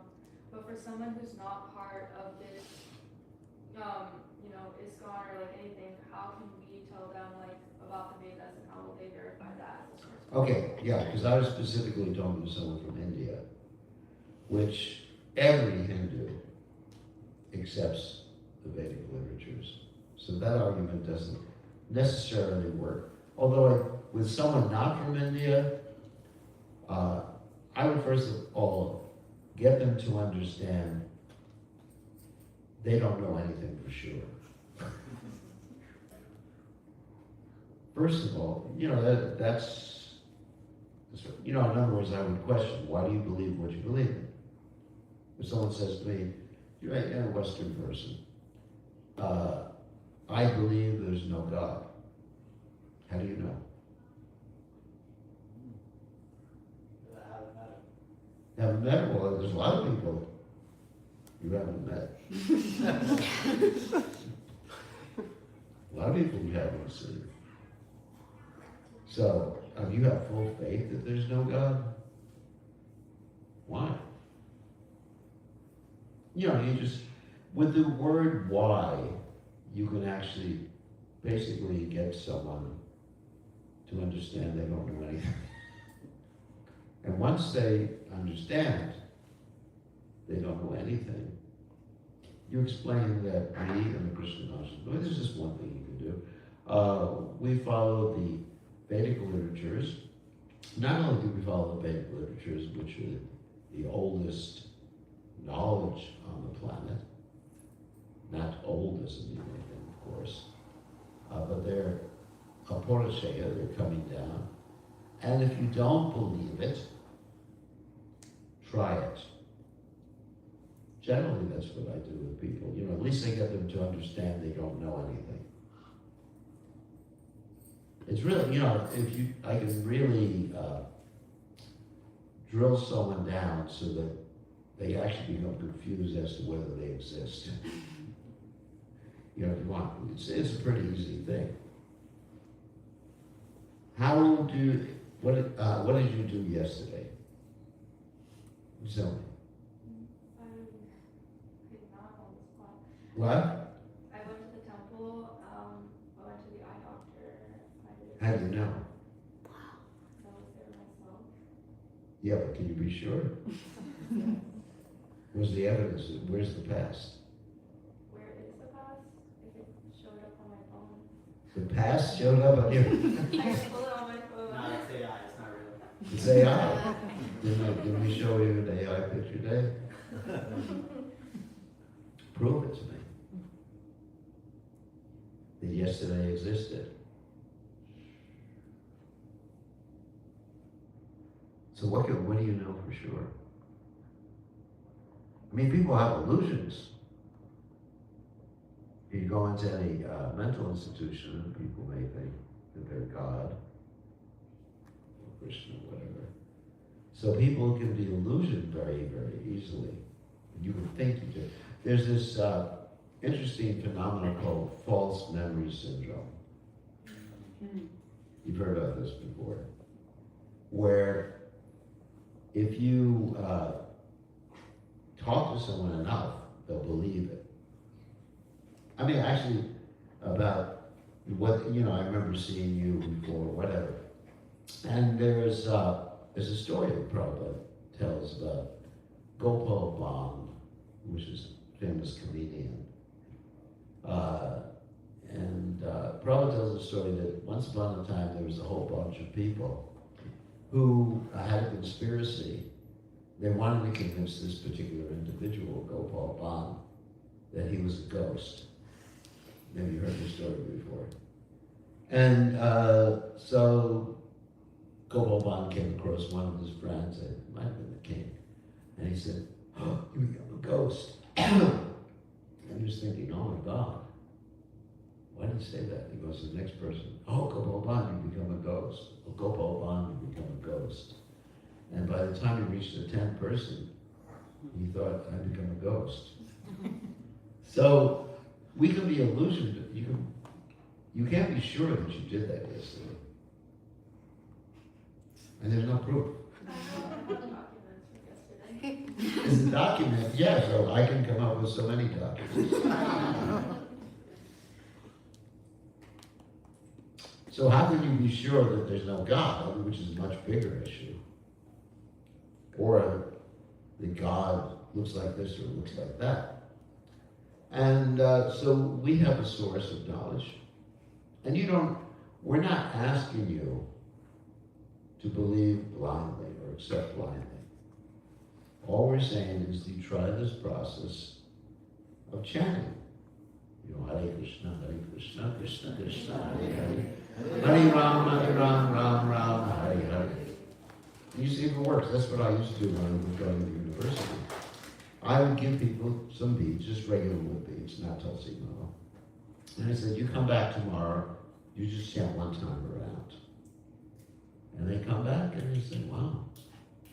but for someone who's not part of this, you know, ISKCON or like anything, how can we tell them like about the Vedas and how will they verify that as a source? Okay, yeah, because I was specifically talking to someone from India, which every Hindu accepts the Vedic literatures. So that argument doesn't necessarily work. Although with someone not from India, I would first of all get them to understand they don't know anything for sure. First of all, you know, that's, you know, in other words, I would question, why do you believe what you believe in? If someone says to me, you're a Western person, I believe there's no God. How do you know? Haven't met him? Well, there's a lot of people you haven't met. A lot of people you haven't seen. So, you have full faith that there's no God? Why? You know, you just, with the word why, you can actually basically get someone to understand they don't know anything. And once they understand they don't know anything, you explain that we in the Krishna consciousness, well, there's just one thing you can do. We follow the Vedic literatures. Not only do we follow the Vedic literatures, which are the oldest knowledge on the planet, not old doesn't mean anything, of course, but they're Aporachaya, they're coming down. And if you don't believe it, try it. Generally, that's what I do with people. You know, at least I get them to understand they don't know anything. It's really, you know, I can really drill someone down so that they actually become confused as to whether they exist. You know, if you want, it's a pretty easy thing. What did you do yesterday? Tell me. Not on the spot. What? I went to the temple, I went to the eye doctor. How do you know? I was there myself. Yeah, but can you be sure? Where's the evidence? Where's the past? Where is the past? If it showed up on my phone. The past showed up on your... I can pull it on my phone. No, it's AI, it's not real. It's AI. Did we show you an AI picture today? Prove it to me. That yesterday existed. So what do you know for sure? I mean, people have illusions. you go into any mental institution, people may think that they're God, or Krishna, whatever. So people can be illusioned very, very easily. You would think you do. There's this interesting phenomenon called false memory syndrome. You've heard of this before, where if you talk to someone enough, they'll believe it. I mean, actually, about what, I remember seeing you before, whatever. And there's a story that Prabhupada tells about Gopal Bond, which is a famous comedian. Prabhupada tells a story that once upon a time there was a whole bunch of people who had a conspiracy. They wanted to convince this particular individual, Gopal Bond, that he was a ghost. Maybe you heard this story before. And so Gopal Bond came across one of his friends, it might have been the king, and he said, "Oh, you become a ghost." And he was thinking, "Oh my God, why did he say that?" He goes to the next person, "Oh, Gopal Bond, you become a ghost. Oh, Gopal Bond, you become a ghost." And by the time he reached the 10th person, he thought, "I become a ghost." So we can be illusioned. You can't be sure that you did that yesterday. And there's no proof. Documents from yesterday. It's a document, yeah, so I can come up with so many documents. So how can you be sure that there's no God, which is a much bigger issue? Or that God looks like this or looks like that? And so we have a source of knowledge. And we're not asking you to believe blindly or accept blindly. All we're saying is you try this process of chanting. Hare Krishna, Krishna Krishna, Hare Hare. Hare Ram, Ram, Hare Hare. And you see if it works. That's what I used to do when I was going to university. I would give people some beads, just regular wood beads, not Tulsi Mala. And I said, "You come back tomorrow, you just chant one time around." And they come back and they say, "Wow,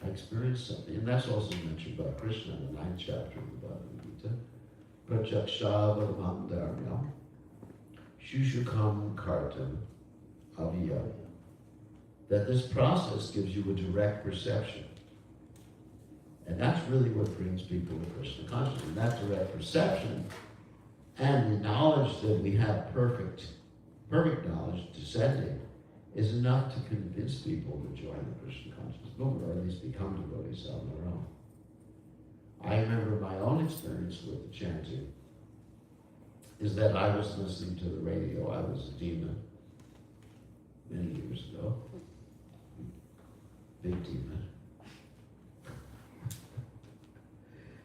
I experienced something." And that's also mentioned by Krishna in the 9th chapter of the Bhagavad Gita. Prachakshavadamamdharmyam Shushukam Kartam Aviyam. That this process gives you a direct perception. And that's really what brings people to Krishna consciousness. And that direct perception and the knowledge that we have perfect knowledge descending is enough to convince people to join the Krishna consciousness movement, or at least become devotees on their own. I remember my own experience with the chanting is that I was listening to the radio. I was a demon many years ago. Big demon.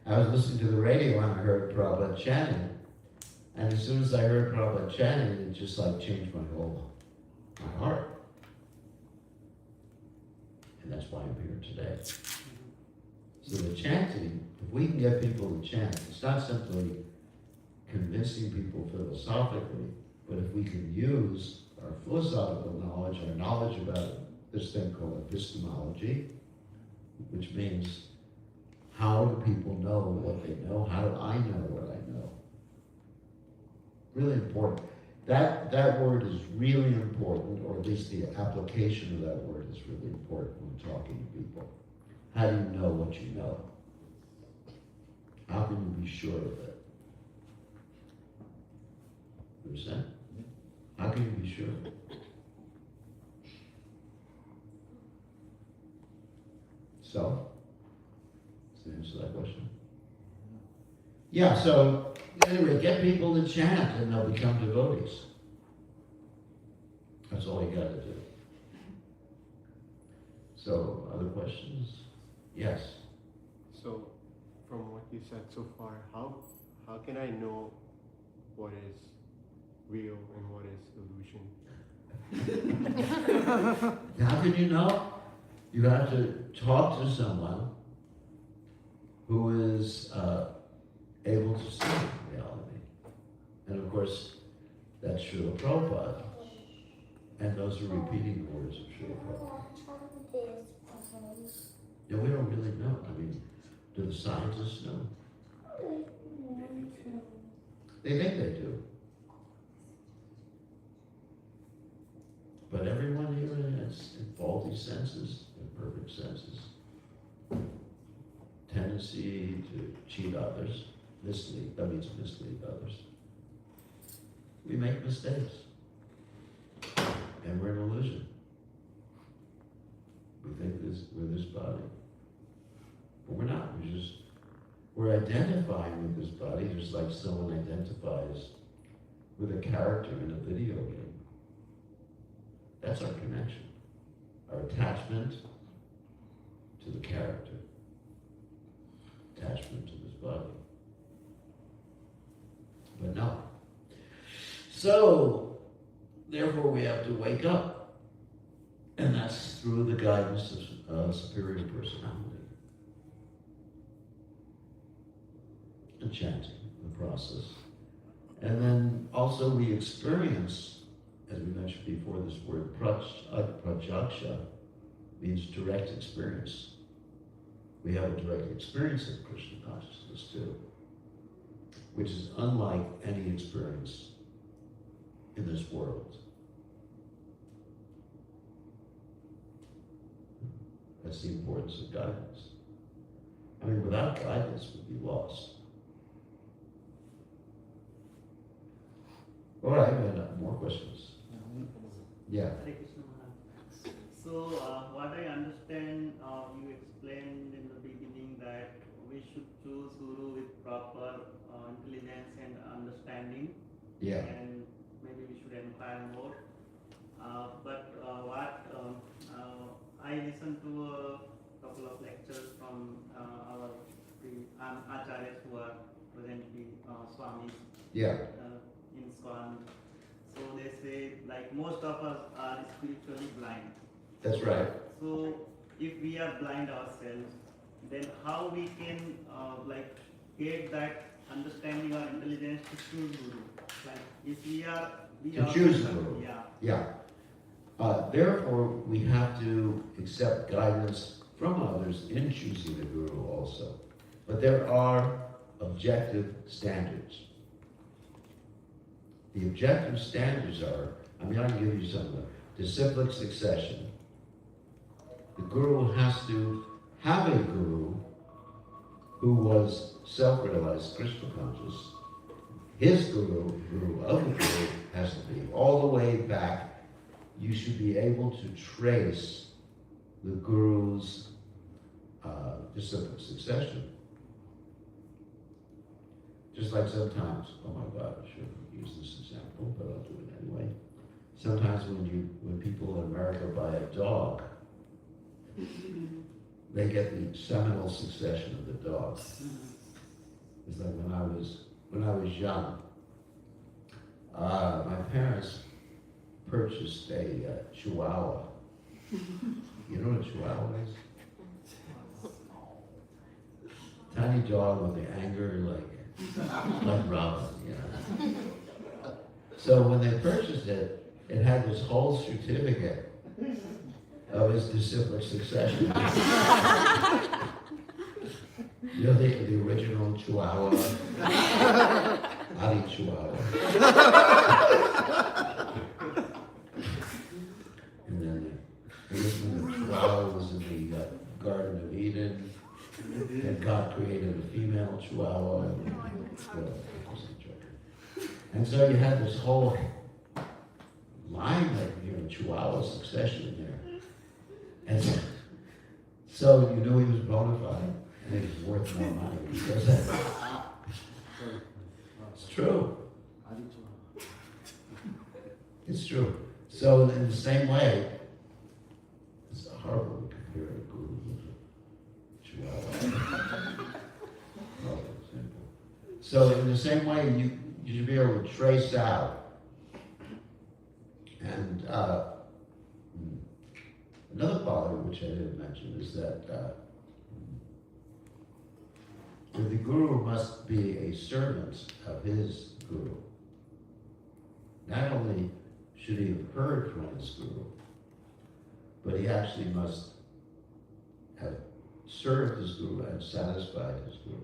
I was listening to the radio and I heard Prabhupada chanting. And as soon as I heard Prabhupada chanting, it just changed my heart. And that's why I'm here today. So the chanting, if we can get people to chant, it's not simply convincing people philosophically, but if we can use our philosophical knowledge, our knowledge about this thing called epistemology, which means how do people know what they know? How do I know what I know? Really important. That word is really important, or at least the application of that word is really important when talking to people. How do you know what you know? How can you be sure of it? You understand? How can you be sure? So, does that answer that question? Yeah, so anyway, get people to chant and they'll become devotees. That's all you got to do. So, other questions? Yes. So, from what you said so far, how can I know what is real and what is illusion? How can you know? You have to talk to someone who is able to see reality. And of of course, that's Srila Prabhupada. And those are repeating the words of Srila Prabhupada. Yeah, we don't really know. I mean, do the scientists know? They think they do. But everyone here has faulty senses, imperfect senses. Tendency to cheat others, mislead others. We make mistakes. And we're an illusion. We think we're this body. But we're not. We're identifying with this body just like someone identifies with a character in a video game. That's our connection. Our attachment to the character. Attachment to this body. But no. So, therefore we have to wake up. And that's through the guidance of superior personality. And chanting, the process. And then also we experience, as we mentioned before, this word prajaksha means direct experience. We have a direct experience of Krishna consciousness too, which is unlike any experience in this world. That's the importance of guidance. I mean, without guidance, we'd be lost. All right, more questions? Yeah. Hare Krishna Maharaj. So, what I understand, you explained in the beginning that we should choose Guru with proper intelligence and understanding. Yeah. And maybe we should inquire more. But I listened to a couple of lectures from our acharyas who are presently Swamis. Yeah. In ISKCON. So they say like most of us are spiritually blind. That's right. So if we are blind ourselves, then how we can get that understanding or intelligence to choose Guru? Like if we choose Guru. Yeah. Yeah. Therefore, we have to accept guidance from others in choosing the Guru also. But there are objective standards. The objective standards are, I can give you some of them. Disciplic succession. The Guru has to have a Guru who was self-realized, Krishna conscious. His Guru of the Guru, has to be all the way back. You should be able to trace the Guru's disciplic succession. Just like sometimes, oh my God, I shouldn't use this example, but I'll do it anyway. Sometimes when people in America buy a dog, they get the seminal succession of the dog. It's like when I was young, my parents purchased a Chihuahua. You know what a Chihuahua is? Tiny dog with the anger like Robin, So when they purchased it, it had this whole certificate of his disciplic succession. The original Chihuahua, Adi Chihuahua. And then the original Chihuahua was in the Garden of Eden, and God created a female Chihuahua. And so you had this whole line of Chihuahua succession in there. And so you knew he was bona fide, and he was worth more money because that. It's true. It's true. So in the same way, it's horrible to compare a Guru with a Chihuahua. So in the same way, you should be able to trace out. And another quality which I didn't mention is that the Guru must be a servant of his Guru. not only should he have heard from his guru, but he actually must have served his guru and satisfied his guru.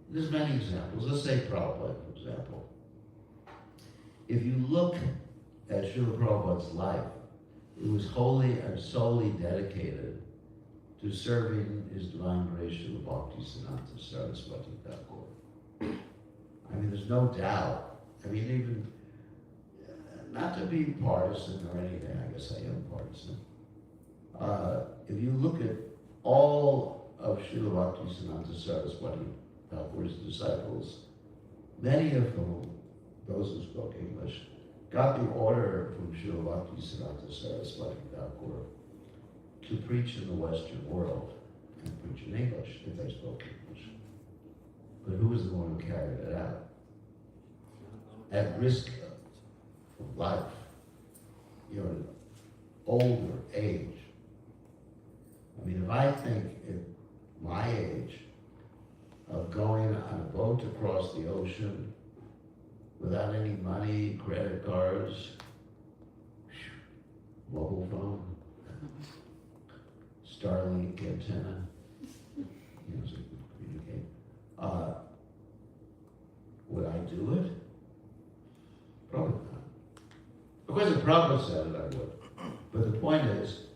There's many examples. Let's say Prabhupada, for example. If you look at Srila Prabhupada's life, it was wholly and solely dedicated to serving His Divine Grace Srila Bhaktisiddhanta Saraswati Thakur. I mean, there's no doubt. I mean, even, not to be partisan or anything, I guess I am partisan. If you look at all of Srila Bhaktisiddhanta Saraswati Thakur's disciples, many of whom, those who spoke English, got the order from Srila Bhaktisiddhanta Saraswati Thakur to preach in the Western world and preach in English if they spoke English. But who was the one who carried it out? At risk of life, you're an older age. I mean, if I think at my age of going on a boat across the ocean without any money, credit cards, mobile phone, Starlink antenna, you know, so you can communicate. Would I do it? Probably not. Of course, if Prabhupada said it, I would. But the point is,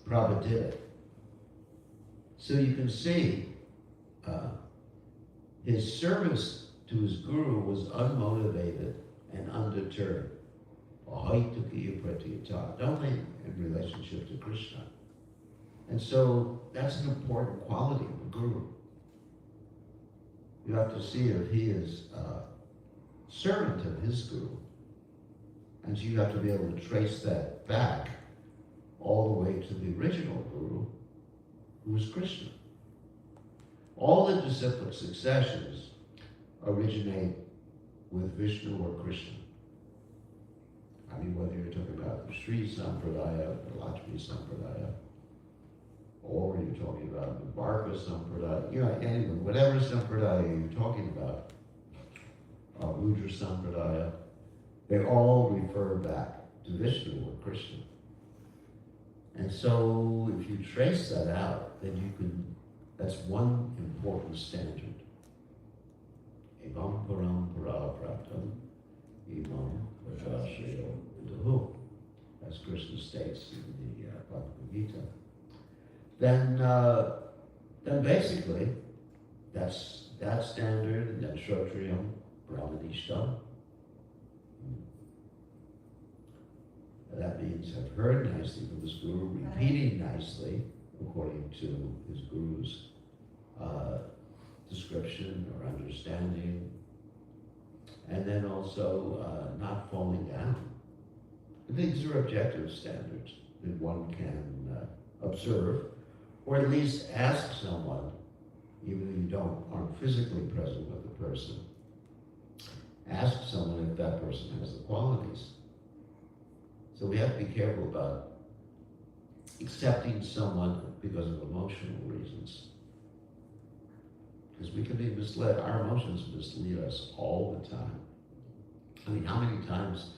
Prabhupada did it. So you can see his service to his guru was unmotivated and undeterred. Only in relationship to Krishna. And so that's an important quality of a guru. You have to see if he is a servant of his guru. And so you have to be able to trace that back all the way to the original guru, who was Krishna. All the disciplic successions originate with Vishnu or Krishna. I mean, whether you're talking about the Sri Sampradaya, the Lakshmi Sampradaya, or you're talking about the Barka Sampradaya, you know, anyway, whatever Sampradaya you're talking about, Rudra Sampradaya, they all refer back to Vishnu or Krishna. And so if you trace that out, then you can, that's one important standard. Evam param para praptam, evam vajrashriyo viduhu, as Krishna states in the Bhagavad Gita. Then basically, that's that standard, and then Shrotriyam, Brahmanishtam. That means have heard nicely from his guru, repeating nicely according to his guru's description or understanding, and then also not falling down. These are objective standards that one can observe, or at least ask someone, even if you aren't physically present with the person, ask someone if that person has the qualities. So we have to be careful about accepting someone because of emotional reasons. Because we can be misled. Our emotions mislead us all the time. I mean, how many times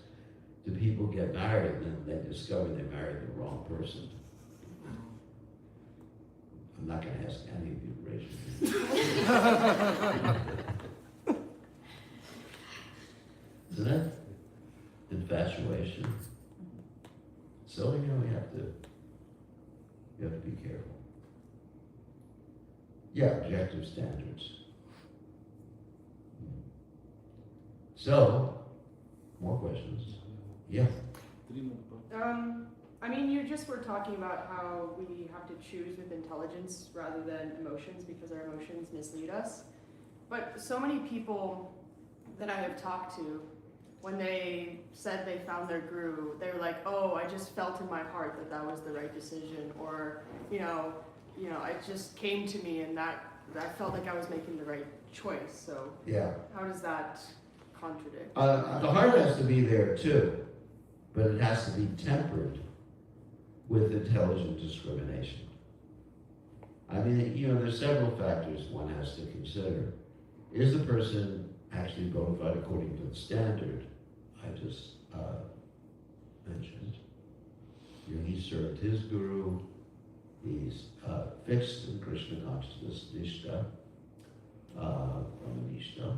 do people get married and then they discover they married the wrong person? I'm not going to ask any of you to raise your hand. Isn't it? Infatuation. So, you know, you have to be careful. Yeah, objective standards. So, more questions? Yeah. I mean, you just were talking about how we have to choose with intelligence rather than emotions because our emotions mislead us. But so many people that I have talked to, when they said they found their guru, they were like, oh, I just felt in my heart that that was the right decision, or, you know, it just came to me and that I felt like I was making the right choice. So Yeah. how does that contradict? The heart has to be there too, but it has to be tempered with intelligent discrimination. I mean, you know, there's several factors one has to consider. Is the person actually bona fide according to the standard I just mentioned. You know, he served his guru. He's fixed in Krishna consciousness, Nishta, Brahmanishta,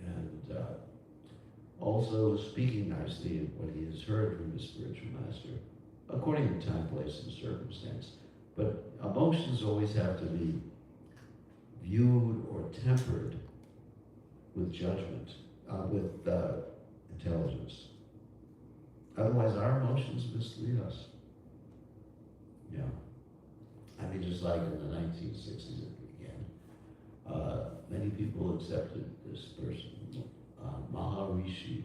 and also speaking nicely of what he has heard from his spiritual master, according to time, place, and circumstance. But emotions always have to be viewed or tempered with judgment, with intelligence. Otherwise, our emotions mislead us. Yeah. I mean, just like in the 1960s again, many people accepted this person, Maharishi,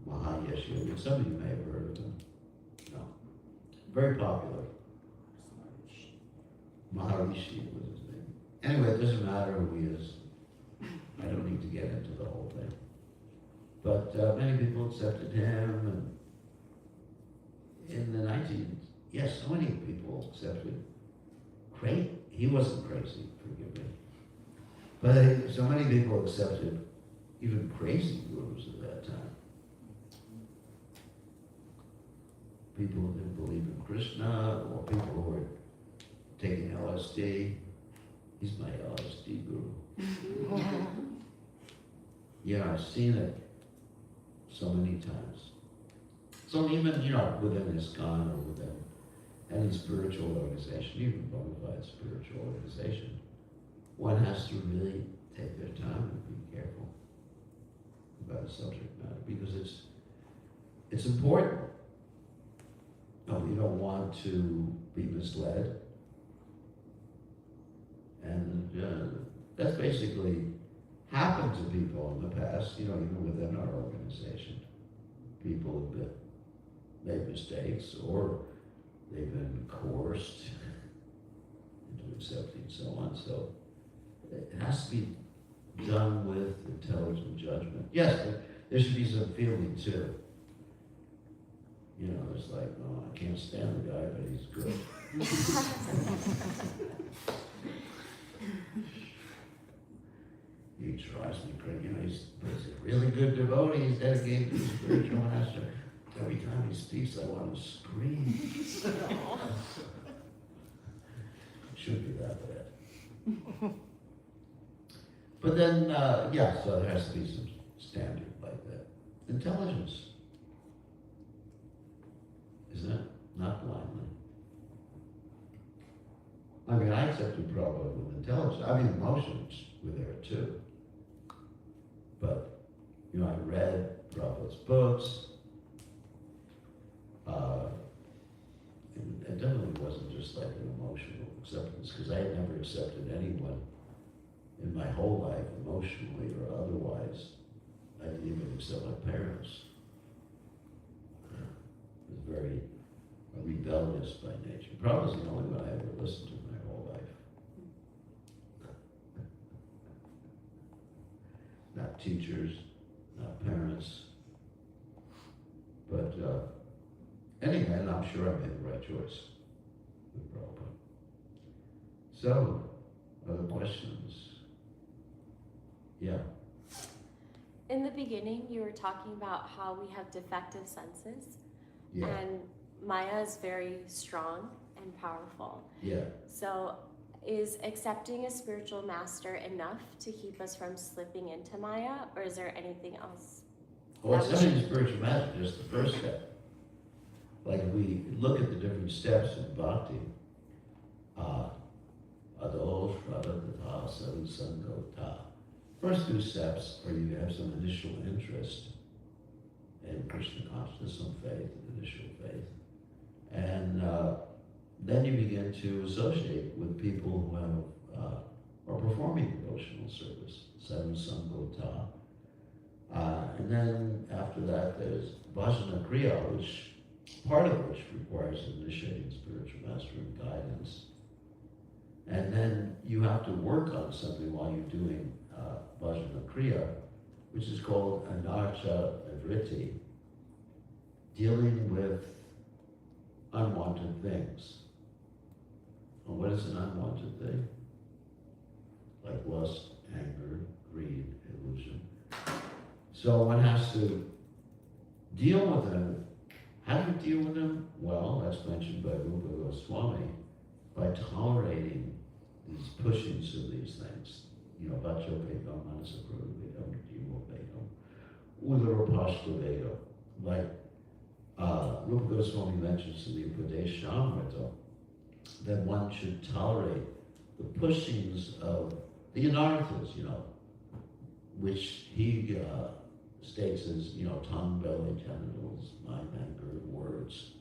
Mahayeshi. I mean, some of you may have heard of him. No. Very popular. Maharishi was his name. Anyway, it doesn't matter who he is. I don't need to get into the whole thing. But many people accepted him, and in the yes, so many people accepted. He wasn't crazy, forgive me. But so many people accepted even crazy gurus at that time. People who didn't believe in Krishna, or people who were taking LSD. He's my LSD guru. Yeah, I've seen it so many times. So even, you know, within ISKCON or within any spiritual organization, even bona fide spiritual organization, one has to really take their time and be careful about the subject matter, because it's important. No, you don't want to be misled. And that's basically happened to people in the past, you know, even within our organization. People have made mistakes, or they've been coerced into accepting so on. So it has to be done with intelligent judgment. Yes, but there should be some feeling too. You know, it's like, oh, I can't stand the guy, but he's good. He drives me crazy. You know, he's a really good devotee. He's dedicated to the spiritual master. Every time he speaks, I want to scream. It should be that bad. But then, yeah, so there has to be some standard like that. Intelligence. Isn't it? Not blindly. I mean, I accepted Prabhupada with intelligence. I mean, emotions were there too. But, you know, I read Prabhupada's books. And it definitely wasn't just like an emotional acceptance, because I had never accepted anyone in my whole life, emotionally or otherwise. I didn't even accept my parents. I was very rebellious by nature. Prabhupada's the only one I ever listened to in my whole life. Not teachers, not parents. But anyway, and I'm sure I made the right choice with Prabhupada. So, other questions? Yeah. In the beginning, you were talking about how we have defective senses, Yeah. and Maya is very strong and powerful. Yeah. So, is accepting a spiritual master enough to keep us from slipping into Maya, or is there anything else? Well, accepting the spiritual master is the first step. Like if we look at the different steps in bhakti, Ado, Shraddha, Tatha, Sadhu, Sangha. First two steps are you have some initial interest in Krishna consciousness, some faith, initial faith. And then you begin to associate with people who have, are performing devotional service, Sadhu, Sangha. And then after that, there's Bhajana Kriya, part of which requires initiating spiritual master and guidance. And then you have to work on something while you're doing Bhajana Kriya, which is called Anarcha Vritti, dealing with unwanted things. Well, what is an unwanted thing? Like lust, anger, greed, and So one has to deal with them. How do you deal with them? Well, that's mentioned by Rupa Goswami, by tolerating these pushings of these things. You know, Vacho Vedam, Manasapura Vedam, Jiva Vedam, Udarapashta Vedam. Like Rupa Goswami mentions in the Upadeshamrita, that one should tolerate the pushings of the anarthas, you know, which he states as, you know, tongue, belly, genitals, mind, anger, words,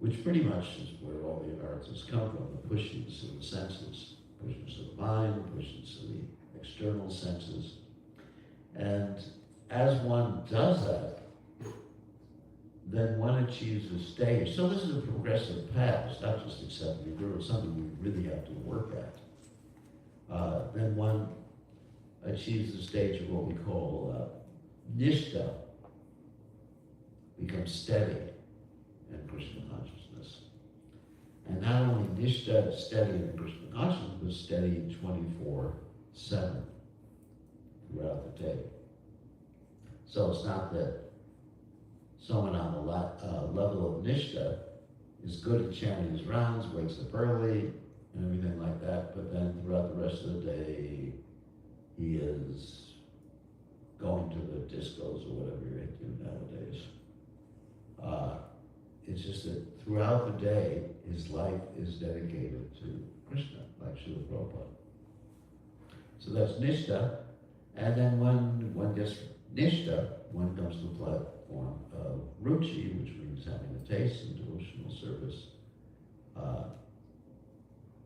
which pretty much is where all the anarthas come from, the pushings of the senses, pushings of the mind, pushings of the external senses. And as one does that, then one achieves a stage. So this is a progressive path. It's not just accepting the Guru, it's something we really have to work at. Then one achieves the stage of what we call Nishtha, becomes steady in Krishna consciousness. And not only Nishtha, steady in Krishna consciousness, but steady 24/7 throughout the day. So it's not that someone on the level of Nishtha is good at chanting his rounds, wakes up early, and everything like that, but then throughout the rest of the day, he is going to the discos or whatever you're into nowadays. It's just that throughout the day, his life is dedicated to Krishna, like Srila Prabhupada. So that's Nishtha, and then when one gets Nishtha, one comes to the platform of Ruchi, which means having a taste in devotional service.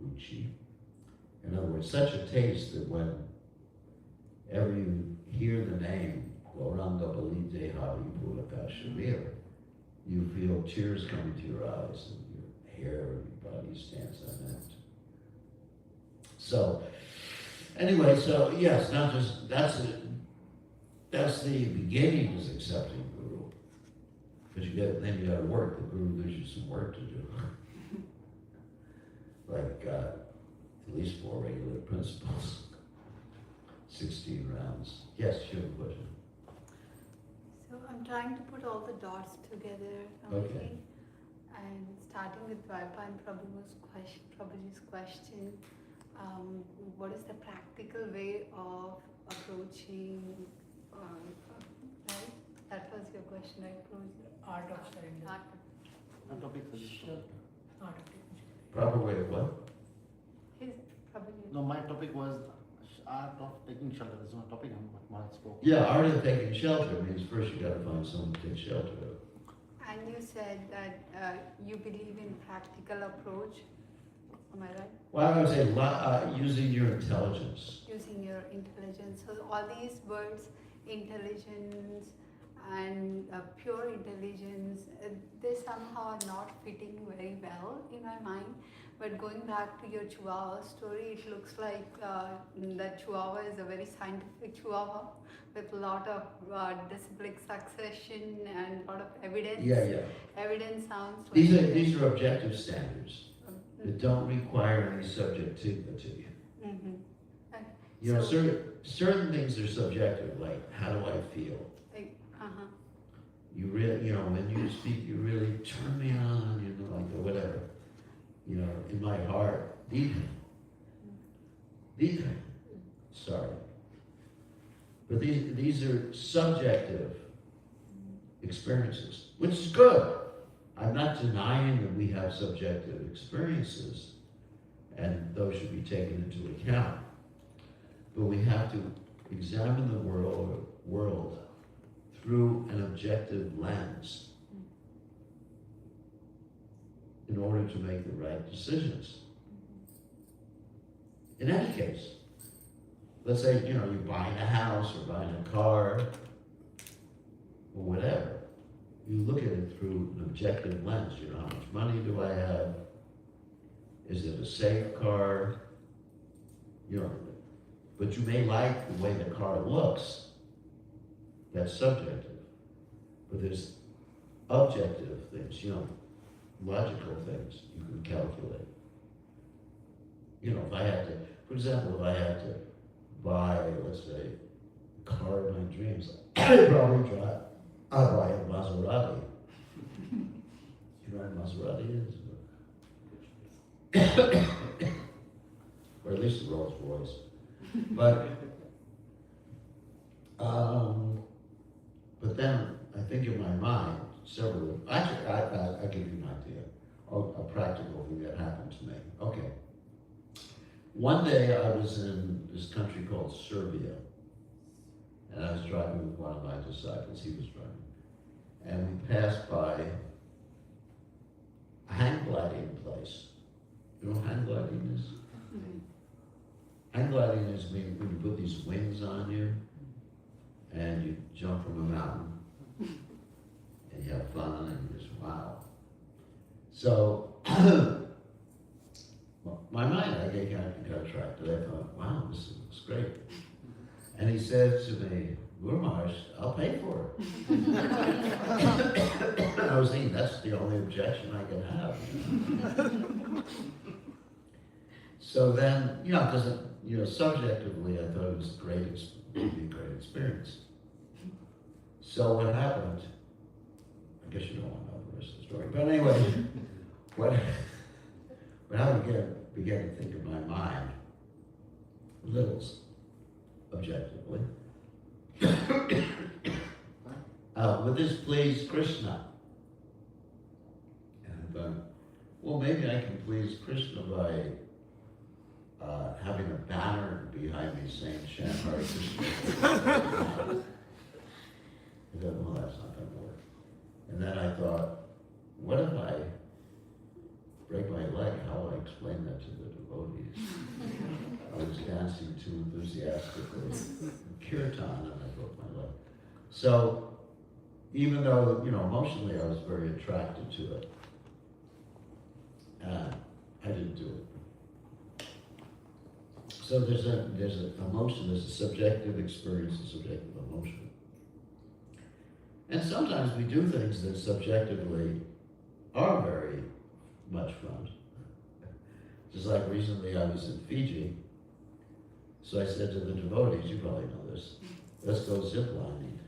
Ruchi. In other words, such a taste that whenever you hear the name Gauranga Balite Hari Pulaka Shavir, you feel tears coming to your eyes and your hair and your body stands on end. So, anyway, so yes, not just, that's the beginning is accepting Guru. But then you gotta work, the Guru gives you some work to do. Like at least 4 regular principles, 16 rounds. Yes, you have a question. So I'm trying to put all the dots together. Okay. And starting with Vaipa and Prabhuji's question, what is the practical way of approaching, right? That was your question, right, Prabhuji? Art of surrender. One topic suggestion. Art of taking Proper way of what? His Prabhuji. No, my topic was art of taking shelter. There's no topic on what Maharaj spoke. Yeah, art of taking shelter means first you gotta find someone to take shelter of. And you said that you believe in practical approach. Am I right? Well, I would say using your intelligence. Using your intelligence. So all these words, intelligence and pure intelligence, they somehow are not fitting very well in my mind. But going back to your Chihuahua story, it looks like that Chihuahua is a very scientific Chihuahua with a lot of disciplic succession and a lot of evidence. Yeah. Evidence sounds like These are objective standards that don't require any subjectivity. Mm-hmm. Okay. You know, So- certain things are subjective, like how do I feel? You really, you know, when you speak, you really turn me on, you know, like or whatever. You know, in my heart, deep, sorry. But these are subjective experiences, which is good. I'm not denying that we have subjective experiences, and those should be taken into account. But we have to examine the world through an objective lens in order to make the right decisions. In any case, let's say, you know, you're buying a house or buying a car or whatever. You look at it through an objective lens. You know, how much money do I have? Is it a safe car? You know, but you may like the way the car looks. That's subjective. But there's objective things, you know, logical things you can calculate. You know, if I had to, for example, if I had to buy, let's say, a car of my dreams, I'd probably drive. I'd buy a Maserati. You know what a Maserati is? Or at least a Rolls Royce. But then I think in my mind, actually, I'll give you an idea, a practical thing that happened to me. Okay. One day I was in this country called Serbia, and I was driving with one of my disciples, he was driving, and we passed by a hang gliding place. You know what hang gliding is? Hang gliding is when you put these wings on you, and you jump from a mountain, and you have fun, and you just, wow. So, my mind, I got attracted. I thought, wow, this looks great. And he said to me, Gurmarsh, I'll pay for it. And I was thinking, that's the only objection I can have. So then, because subjectively, I thought it was would be a great experience. So what happened, I guess you don't want to know the rest of the story, but anyway, what happened began to think in my mind, littles, objectively. Would this please Krishna? And I thought, well, maybe I can please Krishna by having a banner behind me saying Chant Hare Krishna. I thought, well, that's not going to work. And then I thought, what if I break my leg? How will I explain that to the devotees? I was dancing too enthusiastically kirtan and I broke my leg. So even though, emotionally I was very attracted to it, I didn't do it. So there's an emotion, there's a subjective experience, a subjective emotion. And sometimes we do things that subjectively are very much fun. Just like recently I was in Fiji, so I said to the devotees, you probably know this, let's go ziplining.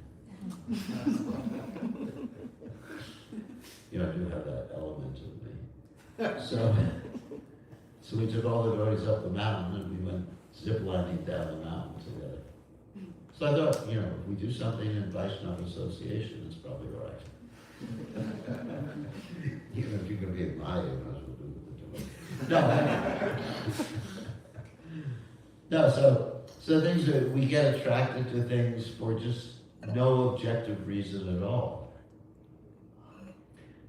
I do have that element of me. So we took all the devotees up the mountain and we went ziplining down the mountain together. So I thought, if we do something in Vaishnava Association, it's probably all right. Even if you're going to be at my age, you might as well do it with the devotees. No, so things that we get attracted to things for just no objective reason at all.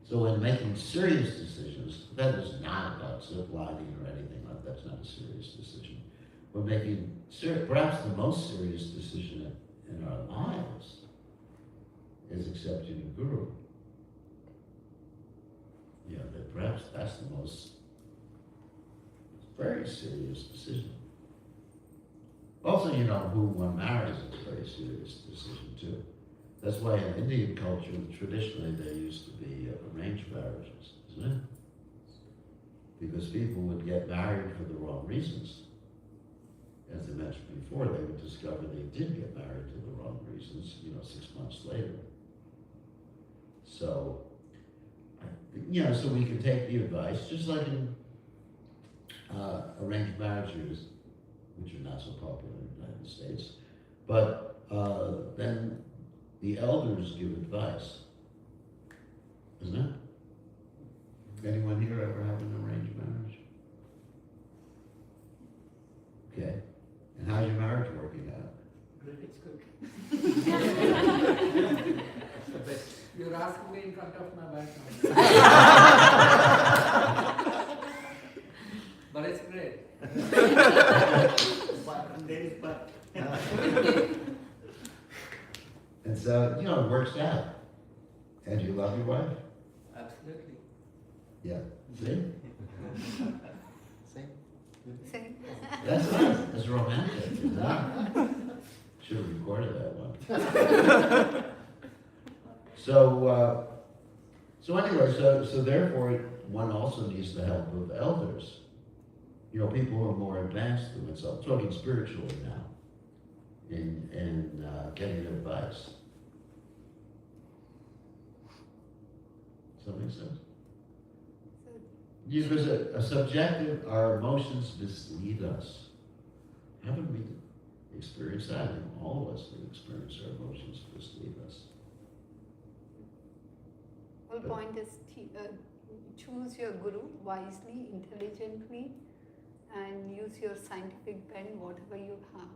So when making serious decisions, that is not about ziplining or anything like that. That's not a serious decision. We're making perhaps the most serious decision in our lives is accepting a guru. That perhaps that's the most very serious decision. Also, who one marries is a very serious decision too. That's why in Indian culture, traditionally there used to be arranged marriages, isn't it? Because people would get married for the wrong reasons. As I mentioned before, they would discover they did get married for the wrong reasons, 6 months later. So, so we can take the advice, just like in arranged marriages, which are not so popular in the United States, but then the elders give advice, isn't it? Anyone here ever have an arranged marriage? Okay. And how's your marriage working out? Good, it's good. You're asking me in front of my wife now. But it's great. There is but. And so, it works out. And you love your wife? Absolutely. Yeah. See? Same. That's nice. That's romantic, isn't it? Should have recorded that one. So anyway, so therefore, one also needs the help of elders. People who are more advanced than themselves. I'm talking spiritually now. in getting advice. Does that make sense? So Yeah, because a subjective, our emotions mislead us. Haven't we experienced that? I think all of us have experienced our emotions mislead us. whole point is choose your guru wisely, intelligently, and use your scientific bent, whatever you have.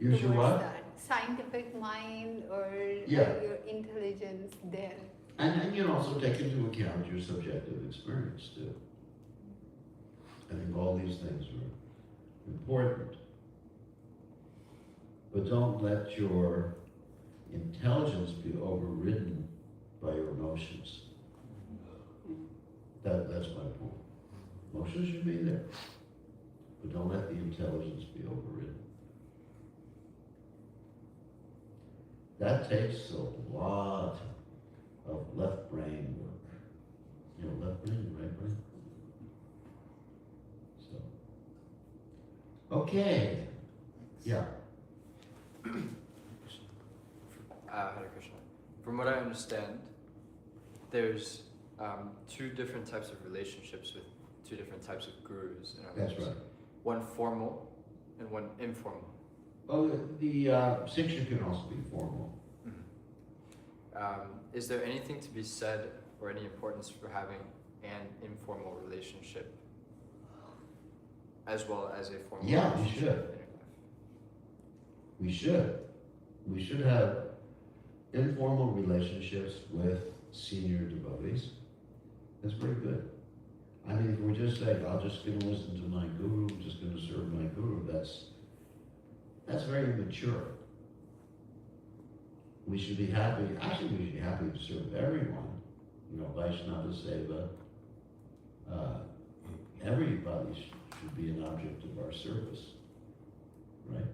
Use your towards what? That. Scientific mind or Yeah. your intelligence there. And you can also take into account your subjective experience too. I think all these things are important. But don't let your intelligence be overridden by your emotions. That's my point. Emotions should be there, but don't let the intelligence be overridden. That takes a lot of left brain work. You know, left brain, right brain. So, okay, yeah. Hare Krishna. From what I understand, there's two different types of relationships with two different types of gurus. In our That's lives. right. One formal and one informal. Oh, the Siksha can also be formal. Is there anything to be said or any importance for having an informal relationship as well as a formal Yeah, we relationship should. in your life? We should. We should have informal relationships with senior devotees. That's very good. I mean, if we're just saying, I'm just going to listen to my guru, I'm just going to serve my guru, that's very mature. We should be happy, actually we should be happy to serve everyone. You know, Vaishnava Seva, everybody should be an object of our service, right?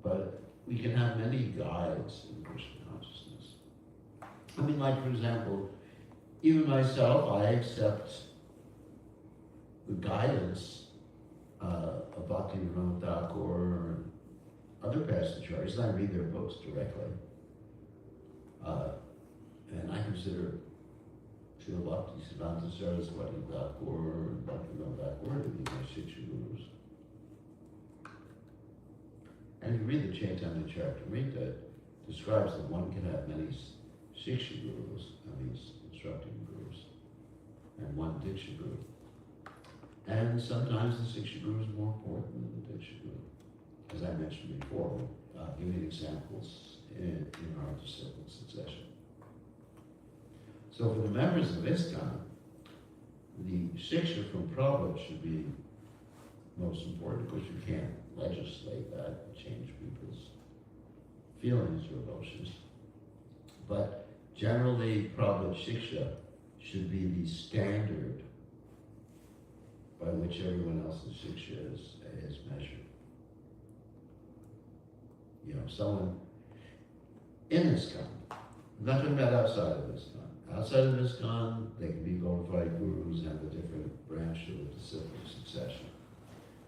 But we can have many guides in Krishna consciousness. I mean, like for example, even myself, I accept the guidance of Bhaktivinoda Thakur and other pasticharies, and I read their books directly. And I consider Srila Bhaktisiddhanta Saraswati Thakur and Bhaktivinoda Thakur to be my Shiksha gurus. And if you read the Chaitanya Charitamrita, it describes that one can have many Shiksha gurus, I mean instructing gurus, and one Diksha guru. And sometimes the Shiksha guru is more important than the Diksha guru. As I mentioned before, giving examples in our disciple succession. So for the members of ISKCON, the Shiksha from Prabhupada should be most important, because you can't legislate that and change people's feelings or emotions. But generally, Prabhupada Shiksha should be the standard by which everyone else's Shiksha is measured. You know, someone in ISKCON, not talking about outside of ISKCON. Outside of ISKCON, they can be bona fide gurus and have a different branch of the disciple succession.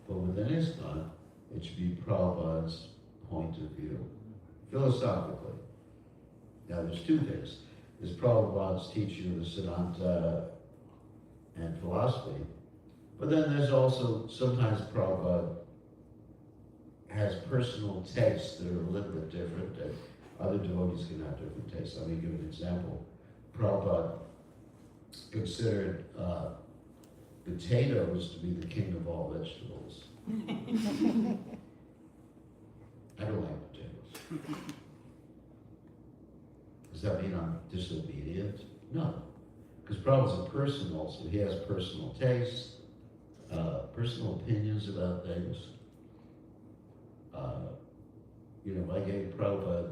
But within ISKCON, it should be Prabhupada's point of view, philosophically. Now there's two things. There's Prabhupada's teaching of the Siddhanta and philosophy, but then there's also, sometimes Prabhupada has personal tastes that are a little bit different, and other devotees can have different tastes. Let me give an example. Prabhupada considered potatoes to be the king of all vegetables. I don't like potatoes. Does that mean I'm disobedient? No. Because Prabhupada's a person also. He has personal tastes, personal opinions about things. You know, if I gave Prabhupada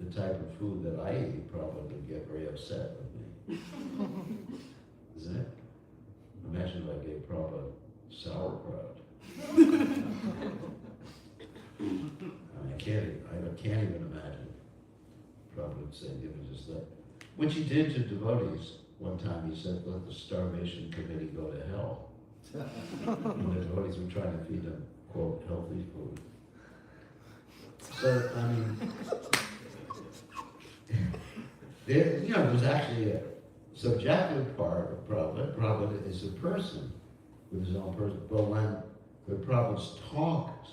the type of food that I eat, Prabhupada would get very upset with me. Isn't it? Imagine if I gave Prabhupada sauerkraut. I can't even imagine. Prabhupada would say, give me just that. Which he did to devotees. One time he said, let the starvation committee go to hell. When the devotees were trying to feed him, quote, healthy food. So, I mean, there's actually a subjective part of Prabhupada. Prabhupada is a person with his own person. But when the Prabhupada's talks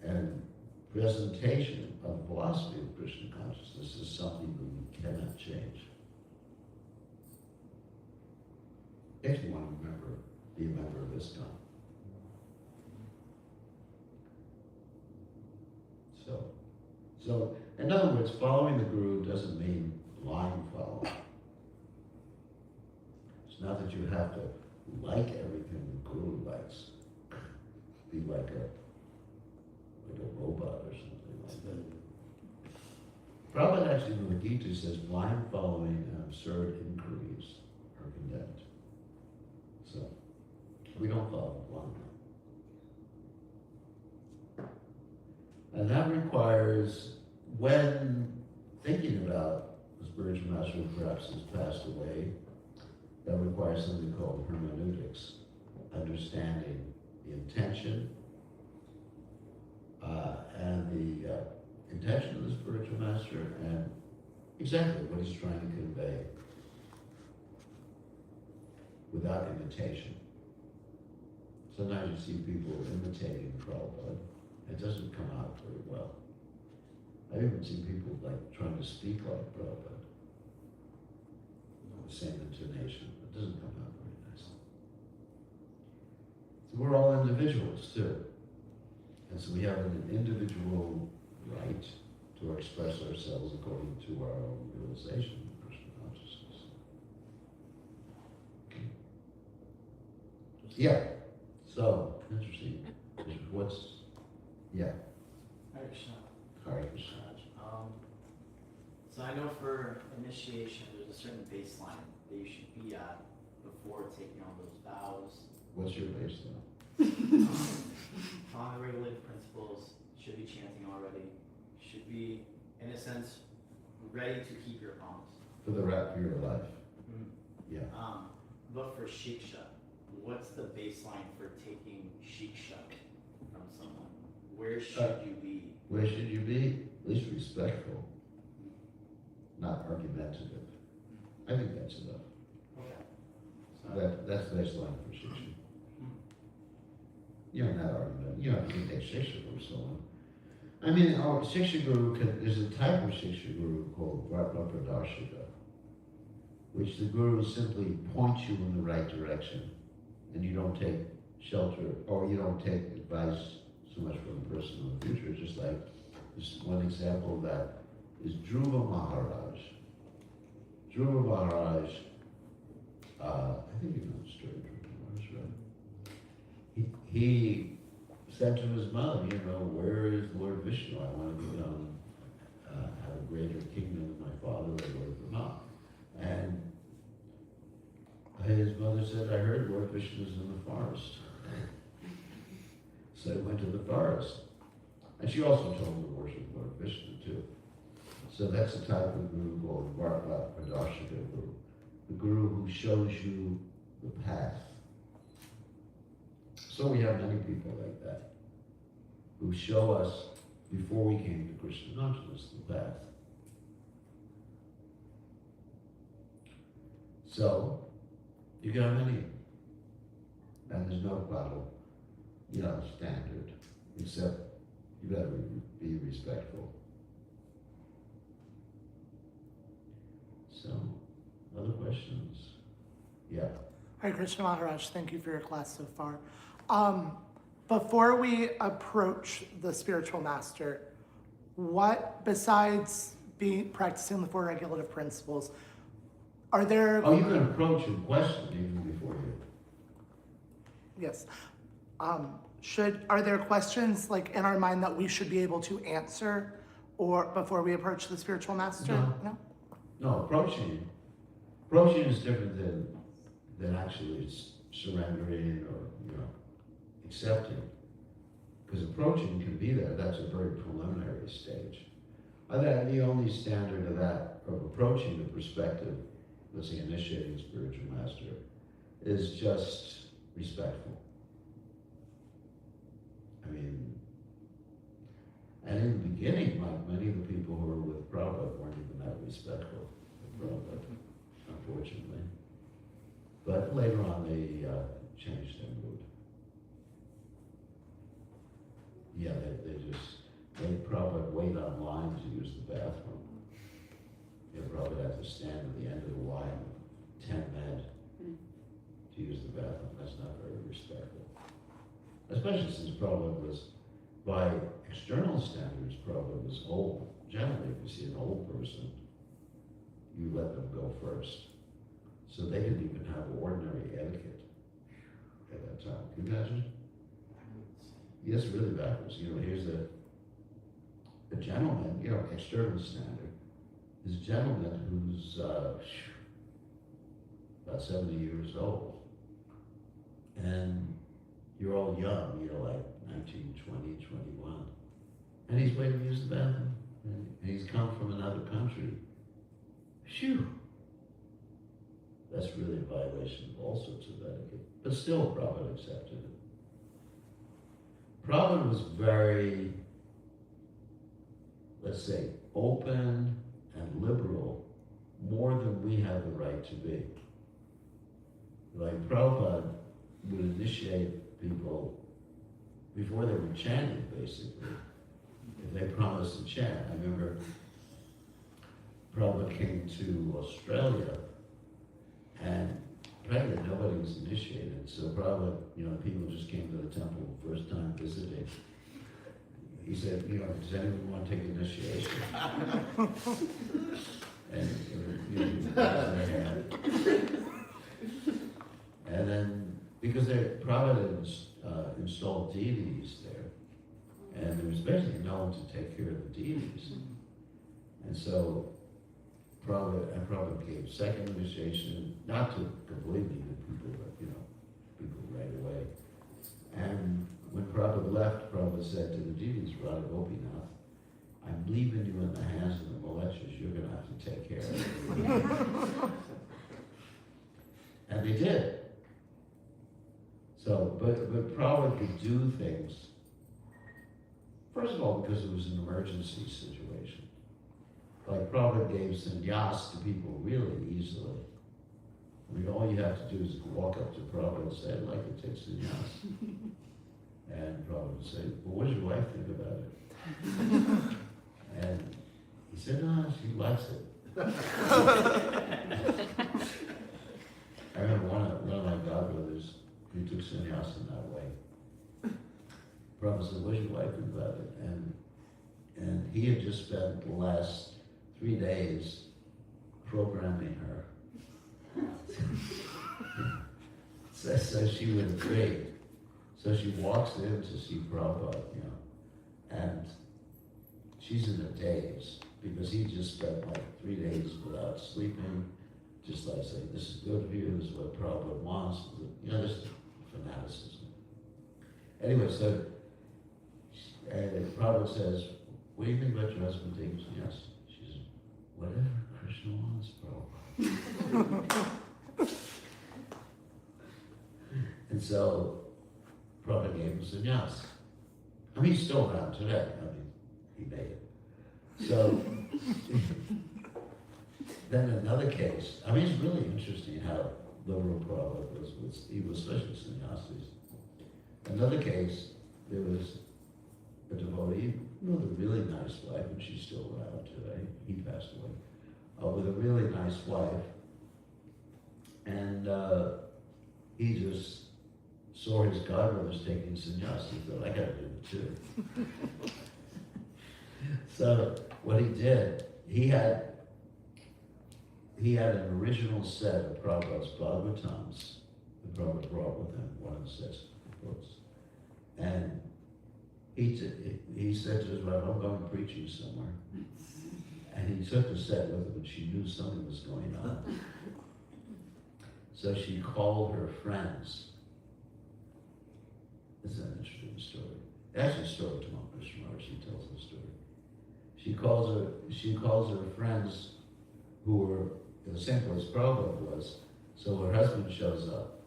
and presentation of the philosophy of Krishna consciousness is something that we cannot change. If you want to be a member of ISKCON. So, in other words, following the Guru doesn't mean blind following. It's not that you have to like everything the Guru likes. Be like a robot or something like that. Prabhupada actually in the Gita says blind following and absurd inquiries are condemned. So, we don't follow blindly. And that requires, when thinking about the spiritual master who perhaps has passed away, that requires something called hermeneutics, understanding the intention and the intention of the spiritual master and exactly what he's trying to convey without imitation. Sometimes you see people imitating Prabhupada. It doesn't come out very well. I've even seen people like trying to speak like Prabhupada. The same intonation. It doesn't come out very nicely. So we're all individuals too. And so we have an individual right to express ourselves according to our own realization of Krishna consciousness. Okay. Yeah. So, interesting. Yeah. Hare Krishna. Hare Krishna. So I know for initiation, there's a certain baseline that you should be at before taking on those vows. What's your baseline? Following the regulated principles, should be chanting already, should be, in a sense, ready to keep your promise. For the rest of your life. Mm-hmm. Yeah. But for shiksha, what's the baseline for taking shiksha from someone? Where should you be? Where should you be? At least respectful, not argumentative. I think that's enough. Okay. So That's the baseline for shiksha. Not argument. You can take shiksha from someone. I mean, our shiksha guru there's a type of shiksha guru called Vartma Pradarshika, which the guru simply points you in the right direction, and you don't take shelter or you don't take advice so much from the person in the future. Just like this one example of that is Dhruva Maharaj. Dhruva Maharaj, I think you know the story of Dhruva Maharaj, right? He said to his mother, where is Lord Vishnu? I want to have a greater kingdom than my father, Lord Brahma. And his mother said, I heard Lord Vishnu is in the forest. So he went to the forest. And she also told him to worship Lord Vishnu too. So that's the type of guru called Vartma Pradarshika guru. The guru who shows you the path. So we have many people like that, who show us, before we came to Krishna consciousness, the path. So, you can have many, and there's no bottle, standard, except you better be respectful. So, other questions? Yeah. Hare Krishna Maharaj, thank you for your class so far. Before we approach the spiritual master, what, besides practicing the four regulative principles, are there... Oh, you can approach and question even before you... Yes. Are there questions in our mind that we should be able to answer or before we approach the spiritual master? No. No, approaching is different than actually surrendering or, accepting. Because approaching can be there, that's a very preliminary stage. The only standard of approaching the perspective, let's say initiating spiritual master, is just respectful. I mean, And in the beginning, like many of the people who were with Prabhupada weren't even that respectful of Prabhupada, unfortunately. But later on, they changed their mood. Yeah, they made Prabhupada wait online to use the bathroom. You know, Prabhupada had to stand at the end of the line, 10 men, to use the bathroom. That's not very respectful. Especially since Prabhupada was, by external standards, Prabhupada was old. Generally, if you see an old person, you let them go first. So they didn't even have ordinary etiquette at that time. Can you imagine? Yes, really backwards. You know, here's a gentleman, you know, external standard. This gentleman who's about 70 years old. And you're all young, you know, like 19, 20, 21. And he's waiting to use the bathroom. And he's come from another country. Phew. That's really a violation of all sorts of etiquette. But still, Prabhupada accepted it. Prabhupada was very, let's say, open and liberal, more than we have the right to be. Like Prabhupada would initiate people before they were chanting, basically. If they promised to chant. I remember Prabhupada came to Australia, and apparently nobody was initiated. So Prabhupada, you know, people just came to the temple first time visiting. He said, you know, does anyone want to take initiation? And you know, he raised their hand. And then, because Prabhupada installed deities there, and there was basically no one to take care of the deities. And so Prabhupada gave second initiation, not to completely new people, but you know, people right away. And when Prabhupada left, Prabhupada said to the deities, Radha Gopinath, I'm leaving you in the hands of the Malechas, you're going to have to take care of it. And they did. So, but Prabhupada could do things, first of all, because it was an emergency situation. Like Prabhupada gave sannyas to people really easily. I mean, all you have to do is walk up to Prabhupada and say, I'd like to take sannyas. And Prabhupada would say, well, what does your wife think about it? And he said, no, she likes it. I remember one of my godbrothers, he took sannyas in that way. Prabhupada said, what does your wife think about it? And he had just spent the last 3 days programming her. so she would agree. So she walks in to see Prabhupada, you know, and she's in a daze because he just spent like 3 days without sleeping, just like saying, this is good for you, this is what Prabhupada wants. You know, this is fanaticism. Anyway, so Prabhupada says, what do you think about your husband taking sannyas? She says, whatever Krishna wants, Prabhupada. And so Prabhupada gave him sannyas. I mean, he's still around today. I mean, he made it. So, then another case, I mean, it's really interesting how liberal Prabhupada was with, he was especially sannyasis. Another case, there was a devotee with a really nice wife, and she's still around today. He passed away. With a really nice wife, and he just saw his godbrothers taking sannyas. He thought, I gotta do it too. So what he did, he had an original set of Prabhupada's Bhagavatams that Prabhupada brought with him, one of the sets of books. And he said to his wife, I'm going preaching somewhere. And he took the set with him, and she knew something was going on. So she called her friends. This is an interesting story. Actually, a story to Krishna Maharaj, she tells the story. She calls her friends who were in the same place Prabhupada was. So her husband shows up.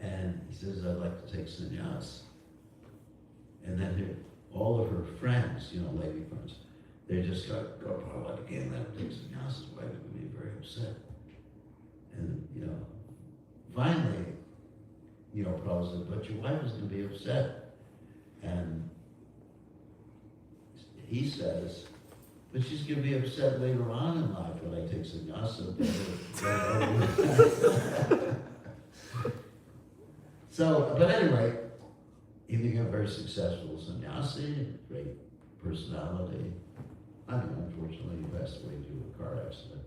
And he says, I'd like to take sannyas. And then all of her friends, lady friends, they just got Prabhupada again, that takes sannyas, his wife would be very upset. And, finally, Prabhupada said, but your wife is going to be upset. And he says, but she's going to be upset later on in life when I take sannyasa. So, but anyway, he became a very successful sannyasi, great personality. I mean, unfortunately, he passed away due to a car accident.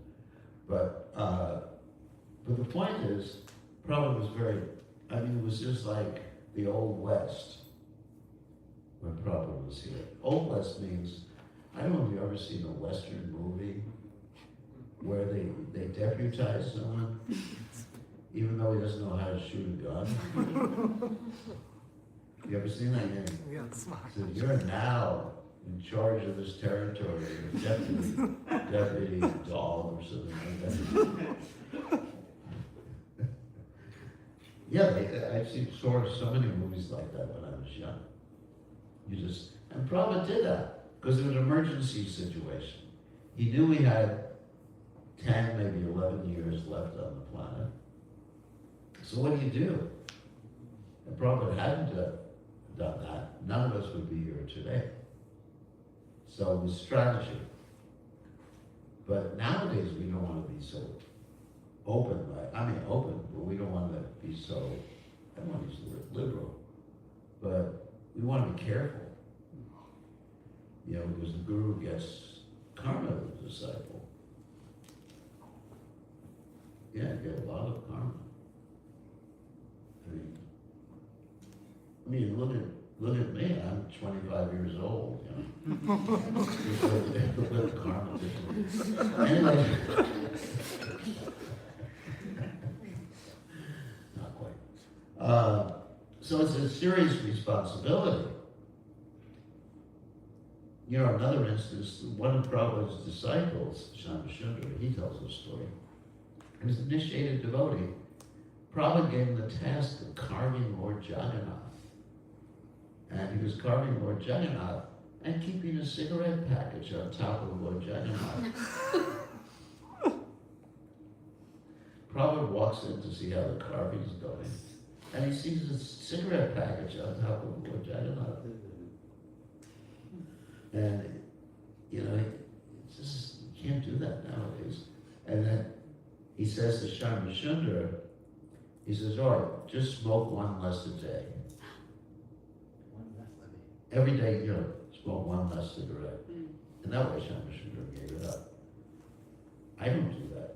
But the point is, Prabhupada was it was just like the Old West when Prabhupada was here. Old West means, I don't know if you've ever seen a Western movie where they deputize someone, even though he doesn't know how to shoot a gun. You ever seen that game? Yes. So you're now in charge of this territory, you're deputy dog or something like that. Yeah, I've seen so many movies like that when I was young. And Prabhupada did that, because it was an emergency situation. He knew he had 10, maybe 11 years left on the planet. So what do you do? And Prabhupada hadn't done that, none of us would be here today. So it was strategy. But nowadays we don't want to be so open, open, but we don't want to be so, I don't want to use the word liberal, but we want to be careful. Because the guru gets karma of the disciple. Yeah, you get a lot of karma. I mean, look at me, I'm 25 years old, With karma. Anyway. Not quite. So it's a serious responsibility. Another instance, one of Prabhupada's disciples, Shamashundra, he tells a story. He was an initiated devotee. Prabhupada gave him the task of carving Lord Jagannath. And he was carving Lord Jagannath and keeping a cigarette package on top of Lord Jagannath. Prabhupada walks in to see how the carving's going, and he sees a cigarette package on top of Lord Jagannath. And, it's just, you can't do that nowadays. And then he says to Shamashundra, he says, all right, just smoke one less a day. One less a day. Every day, smoke one less cigarette. And that way Shamashundra gave it up. I don't do that,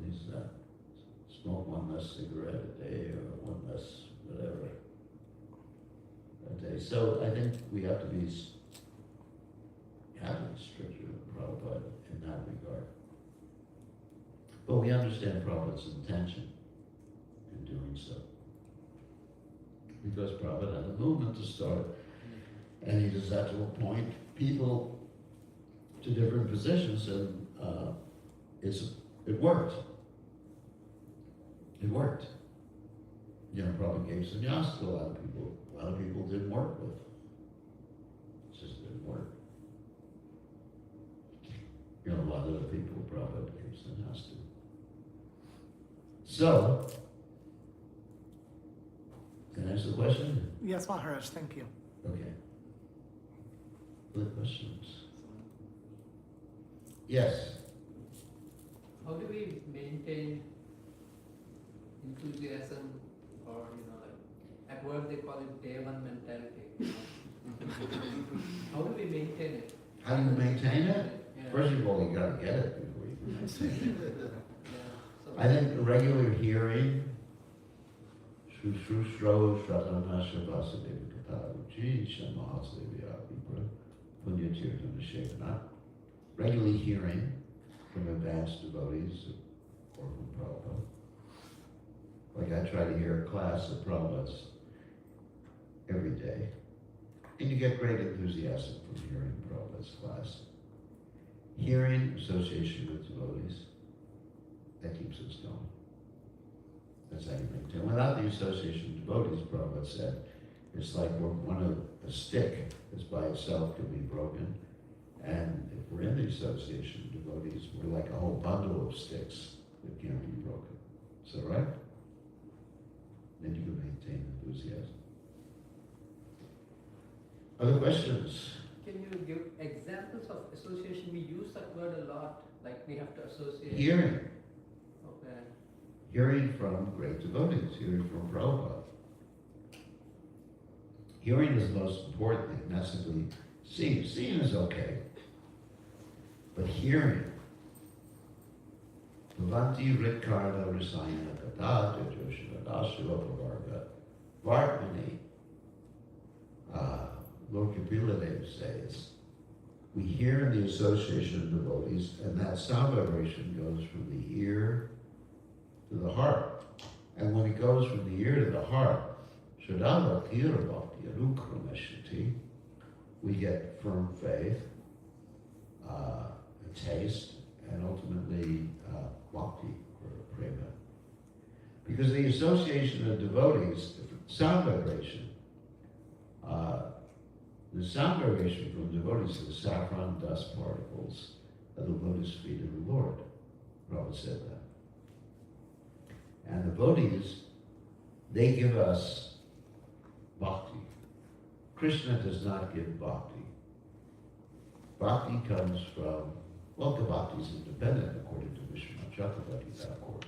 He's smoke one less cigarette a day or one less whatever a day. So I think we have to be stricter than Prabhupada in that regard. But we understand Prabhupada's intention in doing so. Because Prabhupada had a movement to start, and he just had to appoint people to different positions, and it worked. It worked. Prabhupada gave sannyas to a lot of people. A lot of people didn't work with. It just didn't work. A lot of the people Prabhupada gave sannyas to. So, can I answer the question? Yes, Maharaj, thank you. Okay. Other questions? Yes. How do we maintain enthusiasm, or at work they call it day one mentality? How do we maintain it? How do you maintain it? Yeah. First of all, you gotta get it before you can maintain it. So I think regular hearing, Shrushro Shratanasha Vasudeva Kataruchi Shamahasevya Vipra Punyatirtana Shekana. Regularly hearing from advanced devotees or from Prabhupada. Like I try to hear a class of Prabhupada's every day. And you get great enthusiasm from hearing Prabhupada's class. Hearing, association with devotees, that keeps us going. That's how you maintain. Without the association of devotees, Prabhupada said, It's like a stick that's by itself can be broken. And if we're in the association of devotees, we're like a whole bundle of sticks that can't be broken. Is that right? Then you can maintain enthusiasm. Other questions? Can you give examples of association? We use that word a lot, like we have to associate. Hearing. Okay. Hearing from great devotees, hearing from Prabhupada. Hearing is the most important thing, not simply seeing. Seeing is okay. But hearing. Bhavanti Rikarna Rasayana Kadata Joshua Dashiva Pavarga Vartmani. Lord Kapila Dev says, we hear in the association of devotees, and that sound vibration goes from the ear to the heart. And when it goes from the ear to the heart, Shradava Tirabhakti Arukrameshati, we get firm faith, a taste, and ultimately bhakti or prema. Because the association of devotees, sound vibration, the sound vibration from devotees are the saffron dust particles of the lotus feet of the Lord. Prabhupada said that. And the devotees, they give us bhakti. Krishna does not give bhakti. Bhakti comes from, well, the bhakti is independent according to Vishwanath Chakravarti Thakur,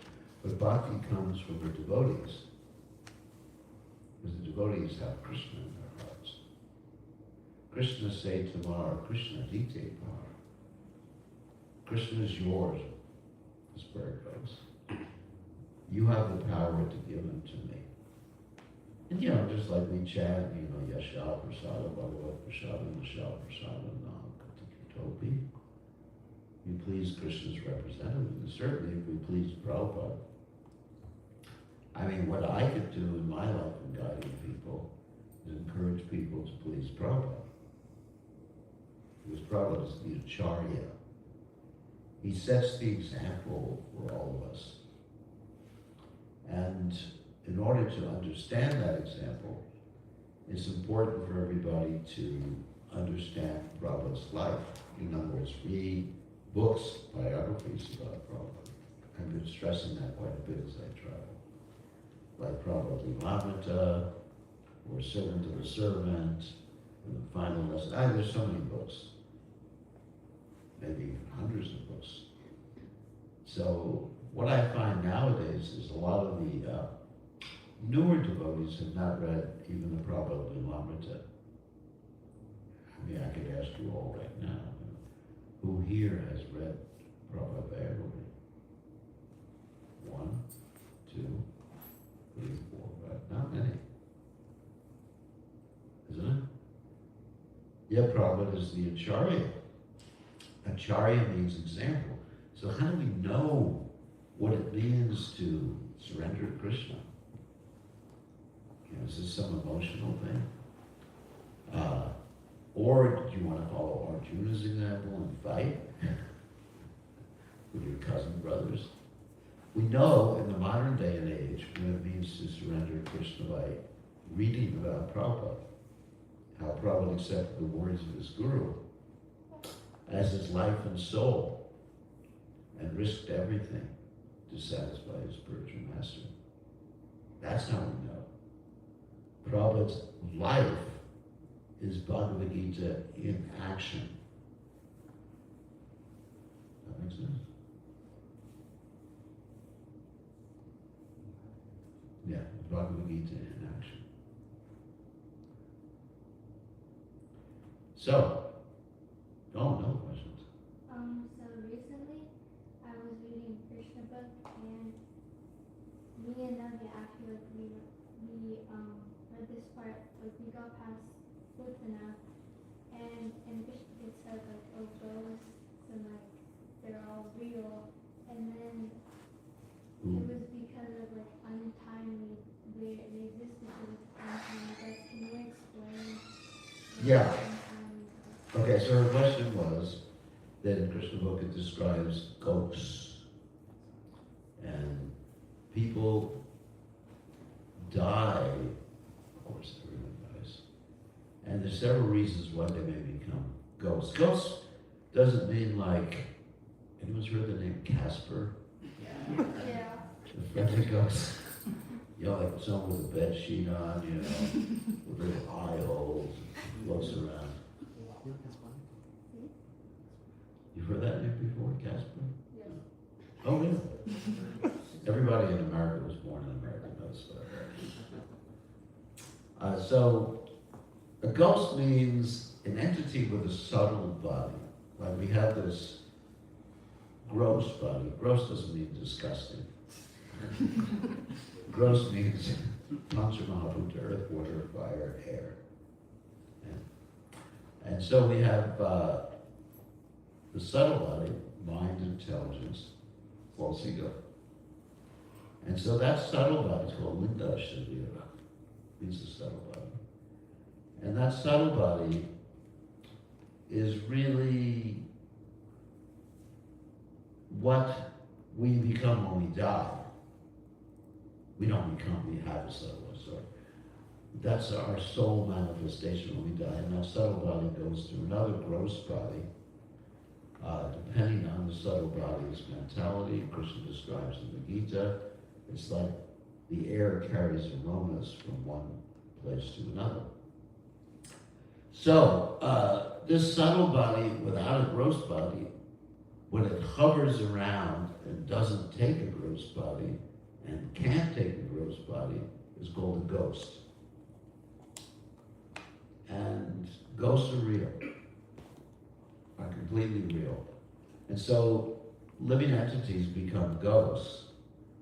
but bhakti comes from the devotees. Because the devotees have Krishna in their hearts. Krishna say Tamar, Krishna dite par. Krishna is yours, this prayer goes. You have the power to give him to me. And just like we chant, Yasha Prasada, Bhagavat Prasada, Yasha Prasada, Nam Katikitopi. You please Krishna's representative, and certainly if we please Prabhupada. I mean, what I could do in my life in guiding people is encourage people to please Prabhupada. Because Prabhupada is the Acharya. He sets the example for all of us. And in order to understand that example, it's important for everybody to understand Prabhupada's life. In other words, read books, biographies about Prabhupada. I've been stressing that quite a bit as I travel. Like Prabhupada Limamrita, or Servant of the Servant, and the Final Lesson. There's so many books. Maybe hundreds of books. So what I find nowadays is a lot of the newer devotees have not read even the Prabhupada Limamrita. I mean, I could ask you all right now, who here has read Prabhupada Bhagavad? 1, 2, 3, 4, 5, not many. Isn't it? Yeah, Prabhupada is the Acharya. Acharya means example. So how do we know what it means to surrender to Krishna? Is this some emotional thing? Or do you want to follow Arjuna's example and fight with your cousin brothers? We know in the modern day and age what it means to surrender to Krishna by reading about Prabhupada, how Prabhupada accepted the words of his guru as his life and soul and risked everything to satisfy his spiritual master. That's how we know. Prabhupada's life is Bhagavad Gita in action. That makes sense? Yeah, Bhagavad Gita in action. So, no questions. So recently I was reading Krishna book, and me and Nadia actually we read this part, we got past Putana, and Krishna it said ghosts and they're all real, and then it was because of untimely, they existed because of untimely death. Can you explain? Yeah. Okay, so her question was that in Krishna book it describes ghosts, and people die. Of course, everyone And there's several reasons why they may become ghosts. Ghosts doesn't mean like, anyone's heard the name Casper? Yeah. The friendly ghost. You know, like someone with a bed sheet on, you know, with little eye holes, floats around. You've heard that name before, Casper? Yes. Oh, really? Everybody in America was born in America knows that. So, a ghost means an entity with a subtle body. Like we have this gross body. Gross doesn't mean disgusting. Gross means Panchamahabhuta, earth, water, fire, air. And so we have the subtle body, mind, intelligence, false ego. And so that subtle body is called Linda Sharira, means the subtle body. And that subtle body is really what we become when we die. We don't become, we have a subtle body, so that's our soul manifestation when we die. And that subtle body goes to another gross body. Depending on the subtle body's mentality, Krishna describes in the Gita, it's like the air carries aromas from one place to another. So, this subtle body without a gross body, when it hovers around and doesn't take a gross body and can't take a gross body, is called a ghost. And ghosts are real, are completely real. And so living entities become ghosts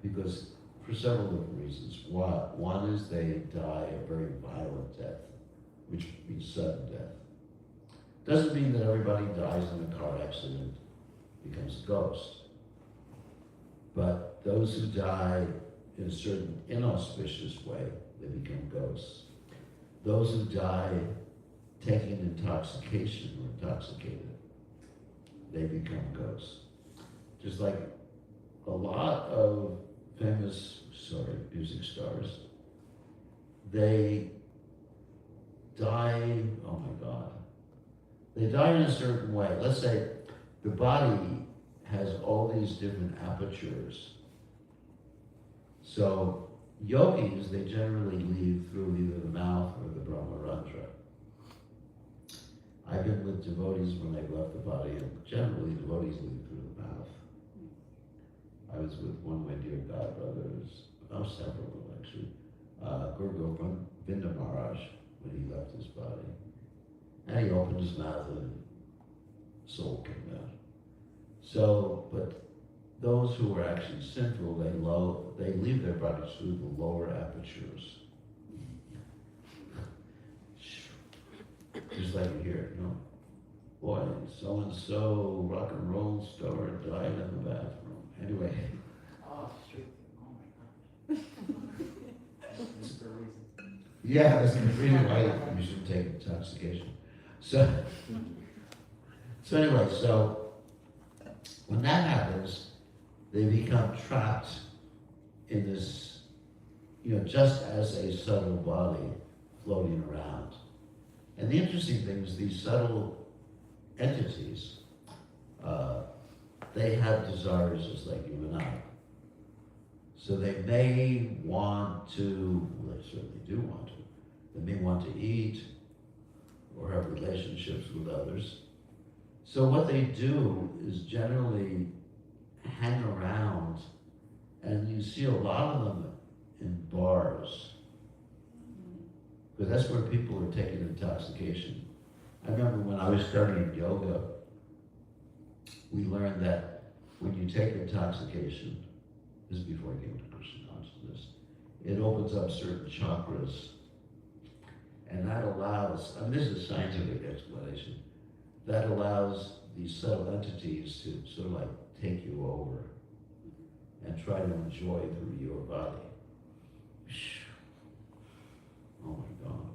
because for several different reasons. One is they die a very violent death, which means sudden death. Doesn't mean that everybody dies in a car accident becomes a ghost. But those who die in a certain inauspicious way, they become ghosts. Those who die taking intoxication or intoxicated, they become ghosts. Just like a lot of famous, music stars, they die, oh my God, they die in a certain way. Let's say the body has all these different apertures. So yogis, they generally leave through either the mouth or the Brahmarandra. I've been with devotees when they've left the body, and generally devotees leave through the mouth. I was with one of my dear godbrothers, several of them actually, Guru Govinda Maharaj, when he left his body. And he opened his mouth and soul came out. So, but those who are actually sinful, they leave their bodies through the lower apertures. Just like you hear, you know, boy, so-and-so rock and roll star died in the bathroom. Anyway. Oh, shoot. Oh my gosh. That's for a reason. Yeah, that's the reason why you should take intoxication. So anyway, so when that happens, they become trapped in this, just as a subtle body floating around. And the interesting thing is these subtle entities, they have desires just like you and I. So they may want to, well, they certainly do want to, they may want to eat or have relationships with others. So what they do is generally hang around, and you see a lot of them in bars, because that's where people are taking intoxication. I remember when I was studying yoga, we learned that when you take intoxication, this is before I came to Krishna consciousness, it opens up certain chakras, and that allows, this is a scientific explanation, that allows these subtle entities to sort of like take you over and try to enjoy through your body. Oh my God.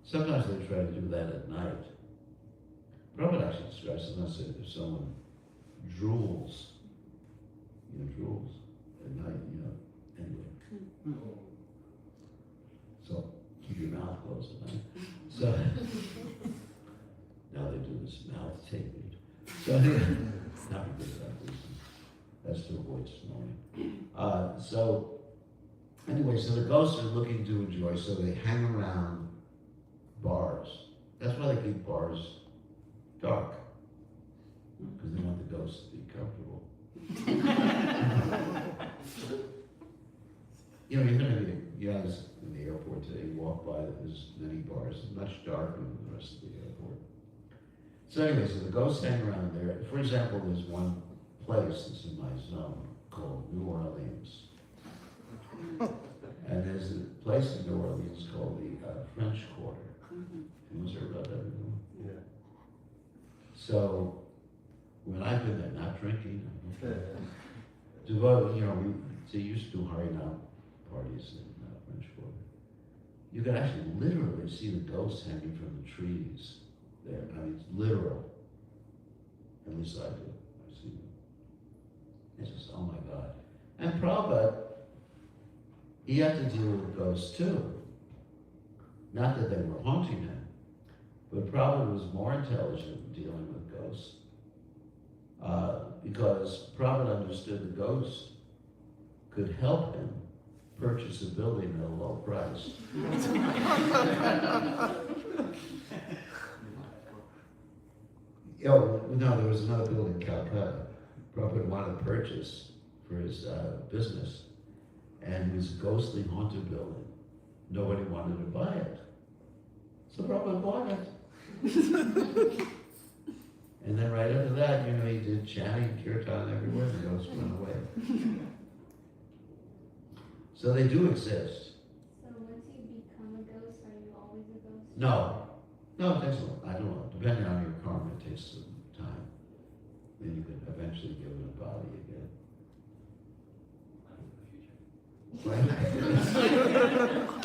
Sometimes they try to do that at night. Prabhupada actually stresses, sometimes if someone drools at night, anyway. So keep your mouth closed at night. So, now they do this mouth taping. So, not because that's to avoid snoring. So, anyway, so the ghosts are looking to enjoy, so they hang around bars. That's why they keep bars dark, because they want the ghosts to be comfortable. You know, even if you guys in the airport today, you walk by, there's many bars, much darker than the rest of the airport. So anyway, so the ghosts hang around there. For example, there's one place that's in my zone called New Orleans. And there's a place in New Orleans called the French Quarter. Anyone's heard about that before? Yeah. So, when I've been there, not drinking, you know, they used to do hurry down parties in French Quarter. You could actually literally see the ghosts hanging from the trees there. I mean, it's literal. At least I do. I see them. It's just, oh my God. And Prabhupada, he had to deal with ghosts too. Not that they were haunting him, but Prabhupada was more intelligent in dealing with ghosts. Because Prabhupada understood the ghost could help him purchase a building at a low price. No, there was another building in Calcutta. Prabhupada wanted to purchase for his business, and it was a ghostly haunted building. Nobody wanted to buy it. So Prabhupada bought it. And then right after that, you know, he did chanting, kirtan everywhere, and the ghosts went away. So they do exist. So once you become a ghost, are you always a ghost? No, it takes I don't know, depending on your karma, it takes some time. Then you can eventually give it a body again.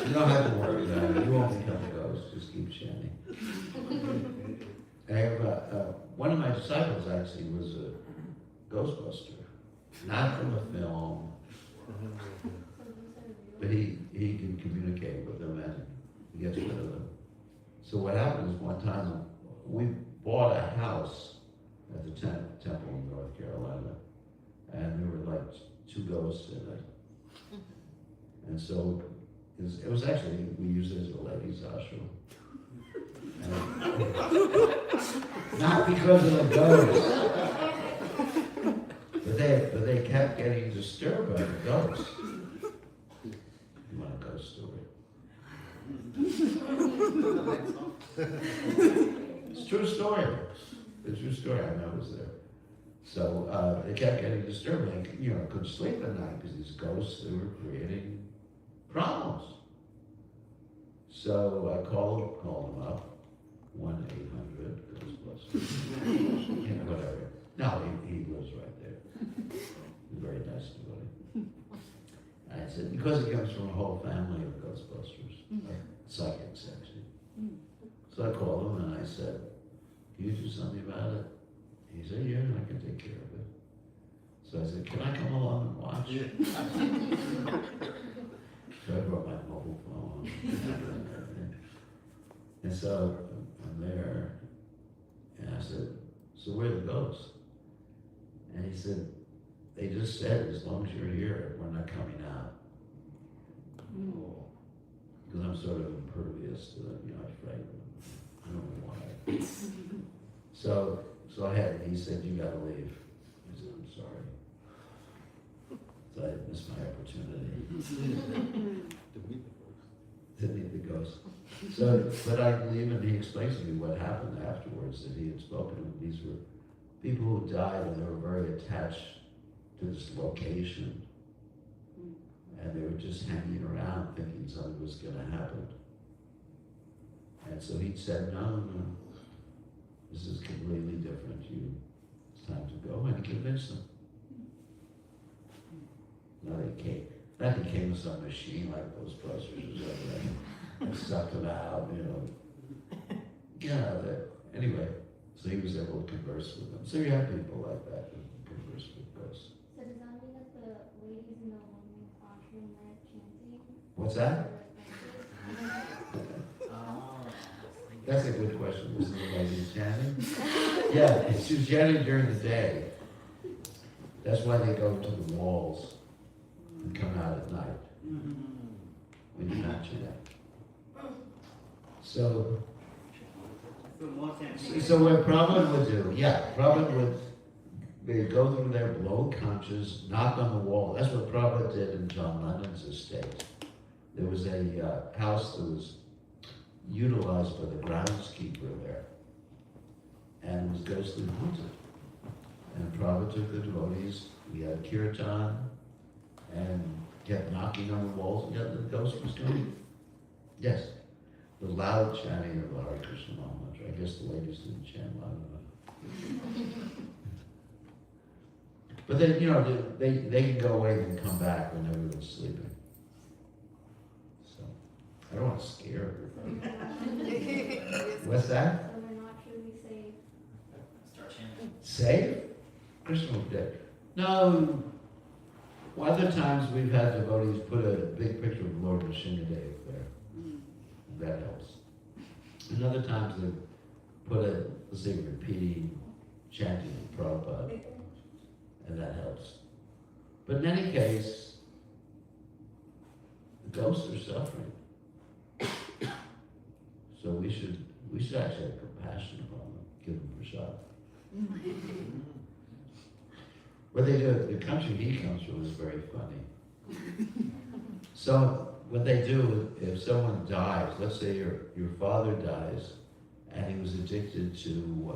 You don't have to worry about it. You won't become a ghost. Just keep chanting. I have one of my disciples actually was a Ghostbuster, not from a film, but he can communicate with them and he gets rid of them. So what happened is one time we bought a house at the temple in North Carolina, and there were like 2 ghosts in it. And so it was actually, we used it as a ladies' ashram. Not because of the ghosts, but they kept getting disturbed by the ghosts. You want a ghost story? It's a true story. It's a true story. I know it was there. So they kept getting disturbed. They, you know, couldn't sleep at night because these ghosts, they were creating problems. So I called them up. 1-800-Ghostbusters. You know, whatever. No, he lives right there. He's very nice to me. And I said, because it comes from a whole family of Ghostbusters, psychics actually. So I called him and I said, can you do something about it? He said, yeah, I can take care of it. So I said, can I come along and watch? So I brought my mobile phone. And so I'm there, and I said, so where are the ghosts? And he said, they just said, as long as you're here, we're not coming out. Because I'm sort of impervious to them, you know, I'm afraid of them. I don't know why. So he said, you gotta leave. I said, I'm sorry. So I missed my opportunity. To meet the ghost. So, but I leave and he explains to me what happened afterwards, that he had spoken to them. These were people who died and they were very attached to this location. And they were just hanging around thinking something was going to happen. And so he said, no, this is completely different. It's time to go. And he convinced them. Now they came. That became some machine like those Ghostbusters or something. And sucked them out, you know. Yeah, anyway, so he was able to converse with them. So you have people like that who converse with ghosts. So does that mean that the ladies in the women's ashram were chanting? What's that? That's a good question. Wasn't it like in chanting? Yeah, it's just chanting during the day. That's why they go to the walls and come out at night when you're not chanting. So more chanting. So what Prabhupada would do, Prabhupada would they'd go through there, blow conscious, knock on the wall. That's what Prabhupada did in John Lennon's estate. There was a house that was utilized by the groundskeeper there, and was ghostly haunted. And Prabhupada took the devotees, we had kirtan, and kept knocking on the walls, and yet the ghost was gone. Yes. The loud chanting of Hare Krishna mantra. I guess the ladies didn't chant loud enough. But then, they can go away and come back when everyone's sleeping. So, I don't want to scare everybody. What's that? So they're not truly safe. Start chanting. Safe? Krishna was dead. No. Well, other times we've had devotees put a big picture of Lord Nrsimhadev there. That helps. And other times they put a, let's say, repeating, chanting of Prabhupada, and that helps. But in any case, the ghosts are suffering. So we should actually have compassion upon them, give them prasad. What they do, the country he comes from is very funny. So what they do, if someone dies, let's say your father dies, and he was addicted to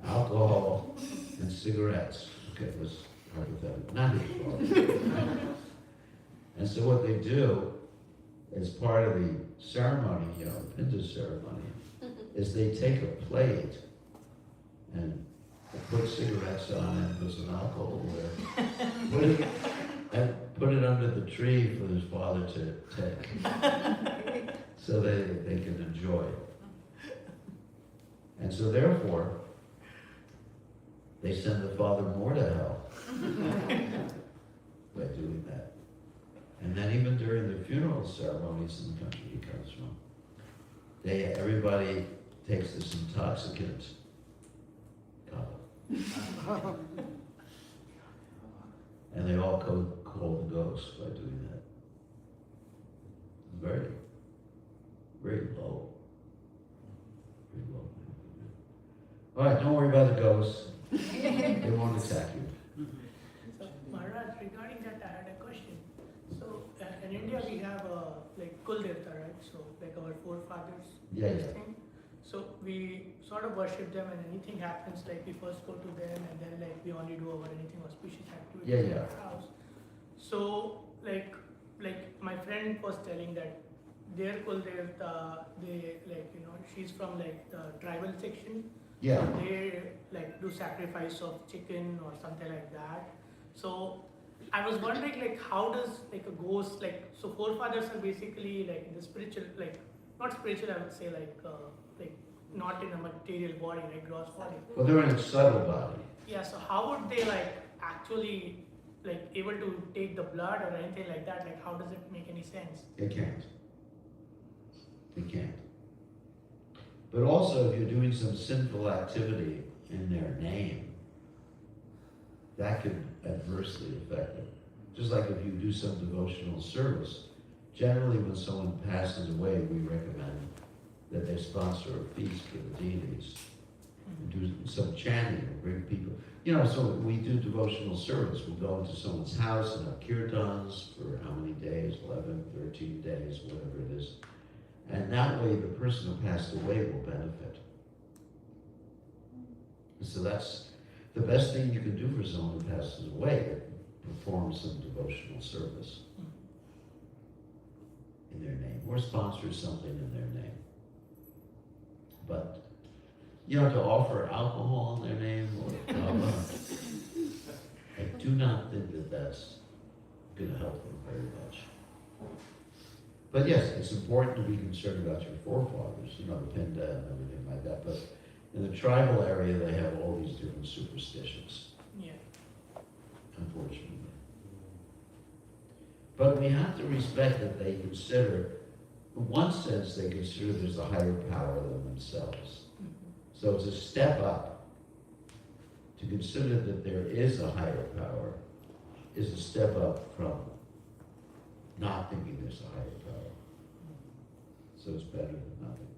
alcohol and cigarettes. Okay, let's hypothetical, not his father. And so what they do, as part of the ceremony, the Pinda ceremony, is they take a plate and put cigarettes on it, put some alcohol there, put it under the tree for his father to take, so they can enjoy it. And so therefore, they send the father more to hell by doing that. And then even during the funeral ceremonies in the country he comes from, everybody takes this intoxicant, and they all call the ghost by doing that. It's very, very low. Very low. All right, don't worry about the ghosts. They won't attack you. So, Maharaj, regarding that, I had a question. So, in India, we have like Kul Devta, right? So, like our forefathers. Yeah. Thing. So, we sort of worship them, and anything happens, like we first go to them, and then like we only do our anything auspicious activity in our house. So, like my friend was telling that their Kul Devta, they she's from like the tribal section. Yeah. They like do sacrifice of chicken or something like that. So I was wondering like how does like a ghost so forefathers are basically like in the spiritual not spiritual, I would say like not in a material body, like gross body. Well, they're in a subtle body. Yeah, so how would they actually able to take the blood or anything like that? Like how does it make any sense? They can't. They can't. But also, if you're doing some sinful activity in their name, that could adversely affect them. Just like if you do some devotional service, generally when someone passes away, we recommend that they sponsor a feast for the deities. And do some chanting and bring people. So we do devotional service. We'll go into someone's house and have kirtans for how many days, 11, 13 days, whatever it is. And that way the person who passed away will benefit. So that's the best thing you can do for someone who passes away, perform some devotional service in their name, or sponsor something in their name. But, to offer alcohol in their name, or I do not think that that's going to help them very much. But yes, it's important to be concerned about your forefathers, the Pinda and everything like that. But in the tribal area, they have all these different superstitions. Yeah. Unfortunately. But we have to respect that they consider in one sense, they consider there's a higher power than themselves. So it's a step up. To consider that there is a higher power is a step up from not thinking there's a higher power. So it's better than nothing.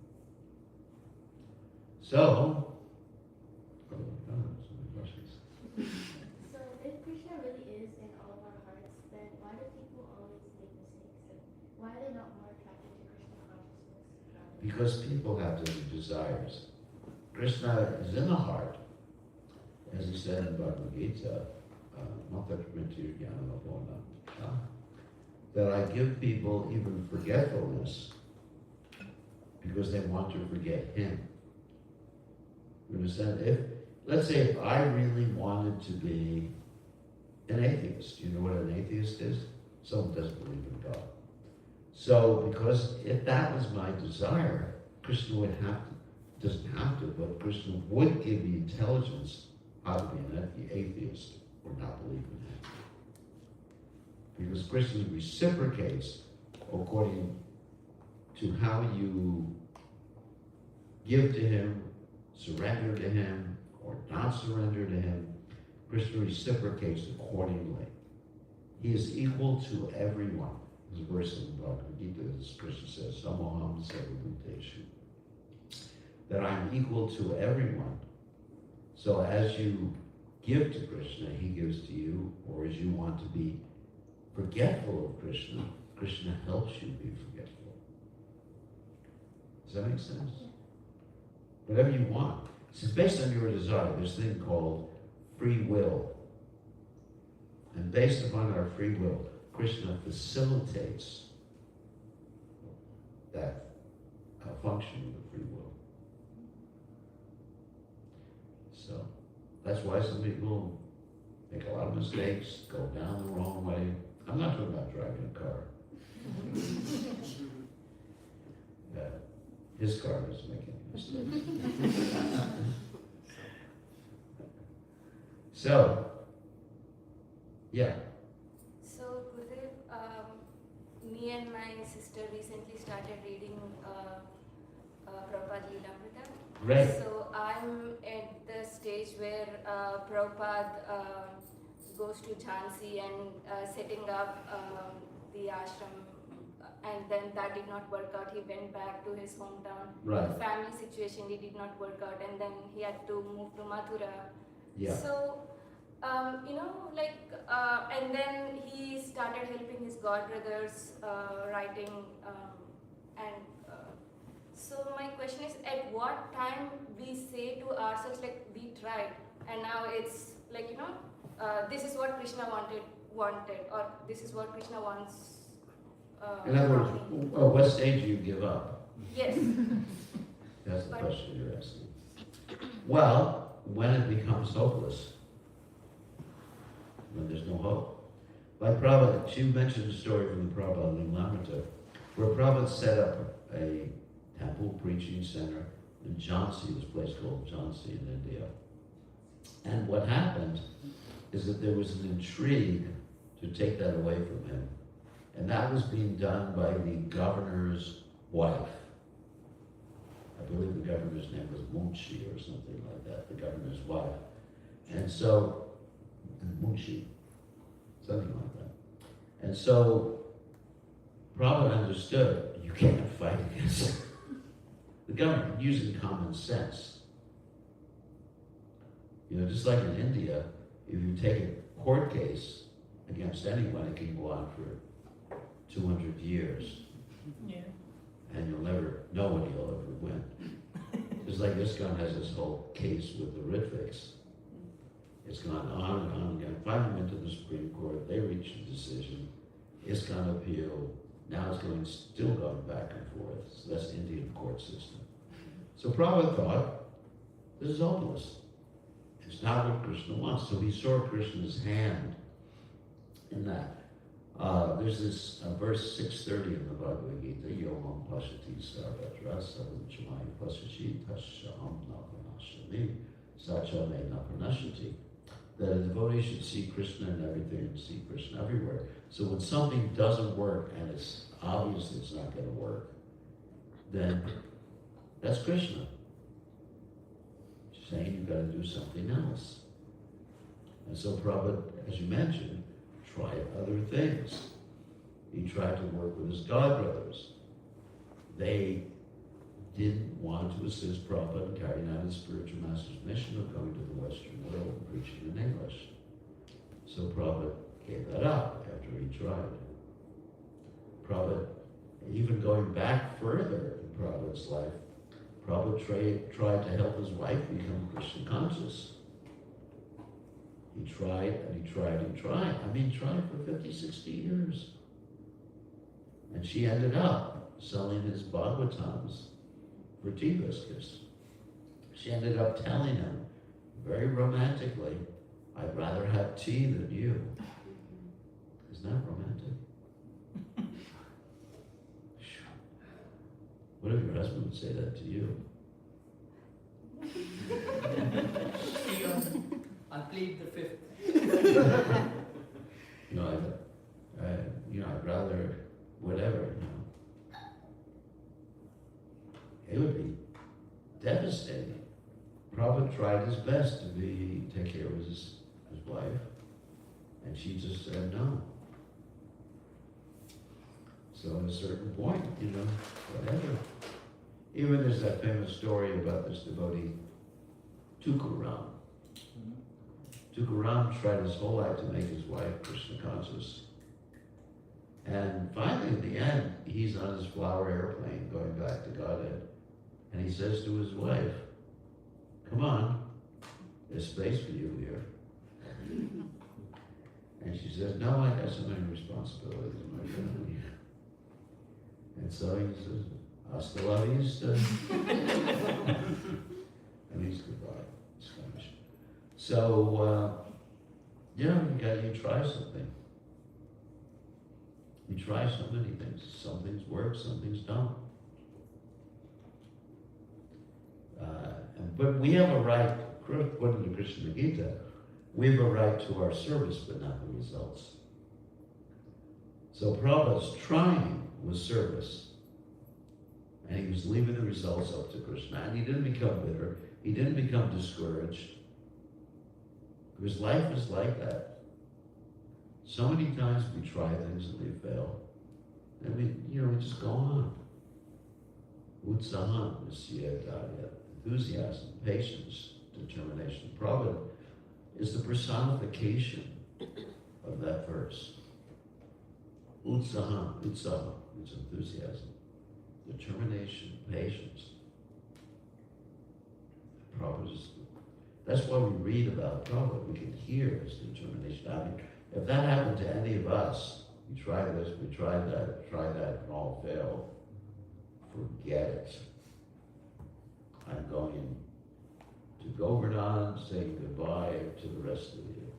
So, so if Krishna really is in all of our hearts, then why do people always make mistakes? And why are they not more attracted to Krishna consciousness? because people have different desires. Krishna is in the heart, as he said in Bhagavad Gita, that I give people even forgetfulness because they want to forget him. You understand? Let's say if I really wanted to be an atheist, you know what an atheist is? Someone who doesn't believe in God. So, because if that was my desire, Krishna would doesn't have to, but Krishna would give me intelligence how to be an atheist or not believe in him. Because Krishna reciprocates according to how you give to him, surrender to him, or not surrender to him. Krishna reciprocates accordingly. He is equal to everyone. There's a verse in Bhagavad Gita, as Krishna says, Samoham Sarvabhuteshu, that I'm equal to everyone. So as you give to Krishna, he gives to you, or as you want to be forgetful of Krishna, Krishna helps you be forgetful. Does that make sense? Whatever you want. It's based on your desire. There's a thing called free will. And based upon our free will, Krishna facilitates that function of the free will. So that's why some people make a lot of mistakes, go down the wrong way. I'm not talking about driving a car. His car is making mistakes. So, yeah. So, Gurudev, me and my sister recently started reading Prabhupada Leelamrita. Right. So, I'm at the stage where Prabhupada goes to Jhansi and setting up the ashram, and then that did not work out. He went back to his hometown. Right. The family situation, it did not work out, and then he had to move to Mathura. Yeah. So, and then he started helping his godbrothers writing, so my question is, at what time we say to ourselves, like, we tried, and now it's like, this is what Krishna wanted, or this is what Krishna wants. In other words, what stage do you give up? Yes. That's the question you're asking. Well, when it becomes hopeless, when there's no hope. Like Prabhupada, she mentioned a story from the Prabhupada Leelamrita, where Prabhupada set up a temple preaching center in Jhansi, this place called Jhansi in India. And what happened is that there was an intrigue to take that away from him. And that was being done by the governor's wife. I believe the governor's name was Munshi or something like that, the governor's wife. And so, Munshi, something like that. And so, Prabhupada understood, you can't fight against the government, using common sense. Just like in India, if you take a court case against anyone, it can go on for 200 years. Yeah. And you'll never know when you'll ever win. Just like ISKCON has this whole case with the Ritviks. It's gone on and on again. Finally went to the Supreme Court. They reached a decision. ISKCON appealed. Now it's still going back and forth. So that's the Indian court system. So Prabhupada thought, this is hopeless. It's not what Krishna wants. So he saw Krishna's hand in that. There's this verse 630 in the Bhagavad Gita, Yomam Pashati Sarvatra Sarvachamayi Pasashi Tashaham Napanashami Sachame Napanashati. That a devotee should see Krishna in everything and see Krishna everywhere. So when something doesn't work and it's obvious it's not going to work, then that's Krishna. Saying you've got to do something else. And so Prabhupada, as you mentioned, tried other things. He tried to work with his godbrothers. They didn't want to assist Prabhupada in carrying out his spiritual master's mission of going to the Western world and preaching in English. So Prabhupada gave that up after he tried. Prabhupada, even going back further in Prabhupada's life, Prabhupada tried to help his wife become Krishna conscious. He tried and he tried and tried. I mean, tried for 50, 60 years. And she ended up selling his Bhagavatams for tea biscuits. She ended up telling him, very romantically, I'd rather have tea than you. Isn't that romantic? What if your husband would say that to you? I'll plead the fifth. I'd rather whatever, It would be devastating. Prabhupada tried his best to take care of his wife, and she just said no. So at a certain point, whatever. Even there's that famous story about this devotee, Tukaram. Tukaram tried his whole life to make his wife Krishna conscious. And finally, in the end, he's on his flower airplane going back to Godhead. And he says to his wife, come on, there's space for you here. And she says, no, I got so many responsibilities in my family. And so he says, hasta la vista. And he's goodbye. It's finished. So, you try something. You try so many things. Some things work, some things don't. But we have a right, according to Krishna Gita, we have a right to our service, but not the results. So Prabhupada's trying was service. And he was leaving the results up to Krishna. And he didn't become bitter. He didn't become discouraged. Because life is like that. So many times we try things and they fail. And we just go on. Utsahan, enthusiasm, patience, determination. Prabhupada is the personification of that verse. Utsahan, it's enthusiasm, determination, patience. Prabhupada that's why we read about Prabhupada. We can hear his determination. I mean, if that happened to any of us, we try this, we try that, and all fail, forget it. I'm going to Govardhan, saying goodbye to the rest of you.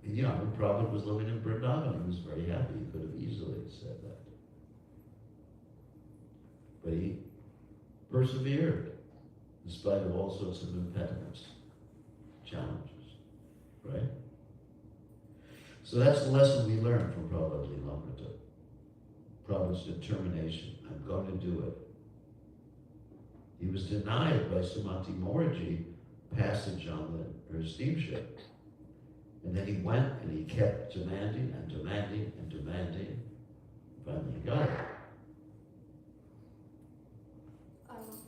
And when Prabhupada was living in Vrindavan, he was very happy. He could have easily said that. But he persevered, in spite of all sorts of impediments, challenges, right? So that's the lesson we learn from Prabhupada Lilamrita. Prabhupada's determination. I'm going to do it. He was denied by Sumati Moriji passage on her steamship. And then he went and he kept demanding and demanding and demanding. Finally he got it.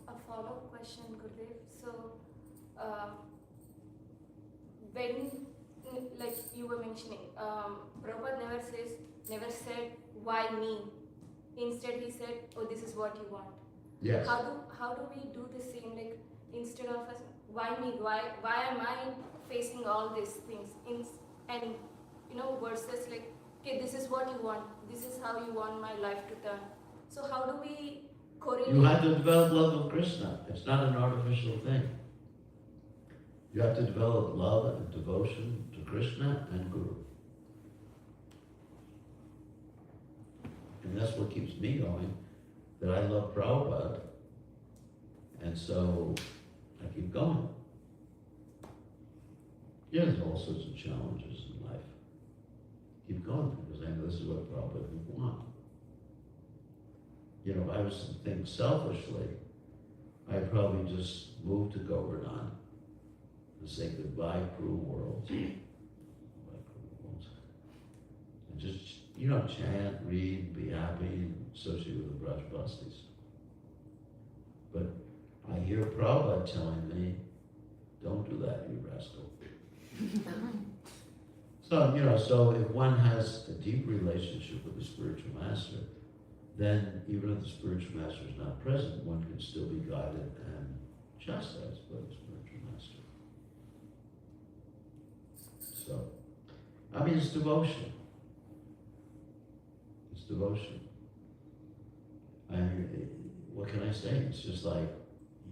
A follow-up question, Gurudev. So, when, like you were mentioning, Prabhupada never said, why me? Instead he said, oh, this is what you want. Yes. How do we do the same? Like, instead of us, why me? Why am I facing all these things? Versus like, okay, this is what you want. This is how you want my life to turn. So how do we correlate? You have to develop love of Krishna. It's not an artificial thing. You have to develop love and devotion to Krishna and Guru. And that's what keeps me going, that I love Prabhupada. And so I keep going. Yeah, there's all sorts of challenges in life. Keep going, because I know this is what Prabhupada would want. you know, I was to think selfishly, I'd probably just move to Govardhan and say goodbye, cruel world. Goodbye, cruel world. And just, you know, chant, read, be happy, and associate with the Brajbasis. But I hear Prabhupada telling me, don't do that, you rascal. So, you know, so if one has a deep relationship with the spiritual master, then even if the spiritual master is not present, one can still be guided and chastised by the spiritual master. So, I mean, it's devotion. It's devotion. I mean, what can I say? It's just like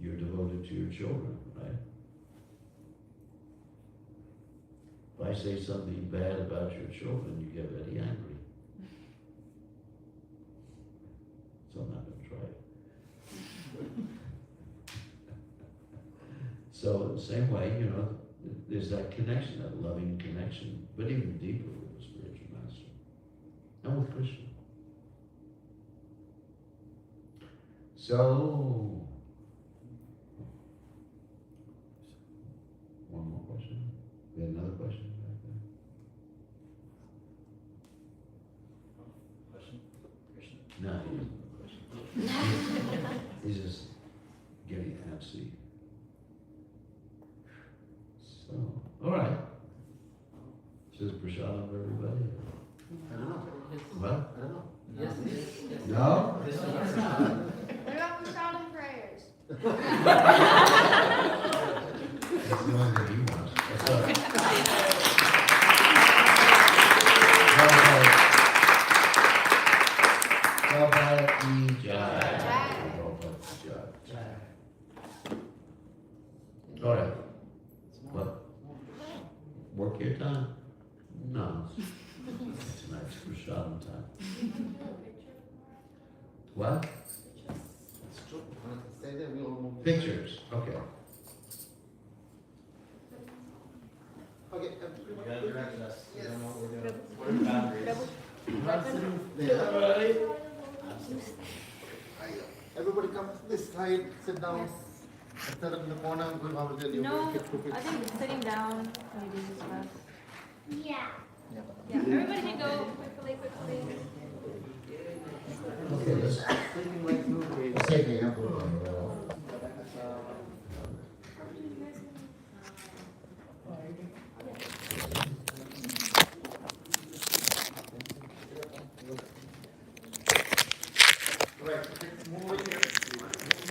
you're devoted to your children, right? If I say something bad about your children, you get very angry. So I'm not going to try it. So the same way, you know, there's that connection, that loving connection, but even deeper with the spiritual master and with Krishna. So, one more question. We had another question back there. Question? Krishna? No, he doesn't have a question. He's just getting antsy. So, all right. Says prasadam for everybody. I don't know. What? I don't know. Yes, yes, yes. No? What about prasadam prayers? That's the only thing he wants. That's all right. Prabhupada ki jai. Prabhupada ki jai. All right. What? Work your time? No. Tonight's prasadam time. What? It's true. Stay there, we all move. Pictures. Okay. Okay, You gotta direct us. We Yes. don't know what we're doing. What are the boundaries? Everybody come this side, sit down. Instead of in the corner, we have to No, I think sitting down maybe is best. Yeah. Yeah. Yeah, everybody can go quickly.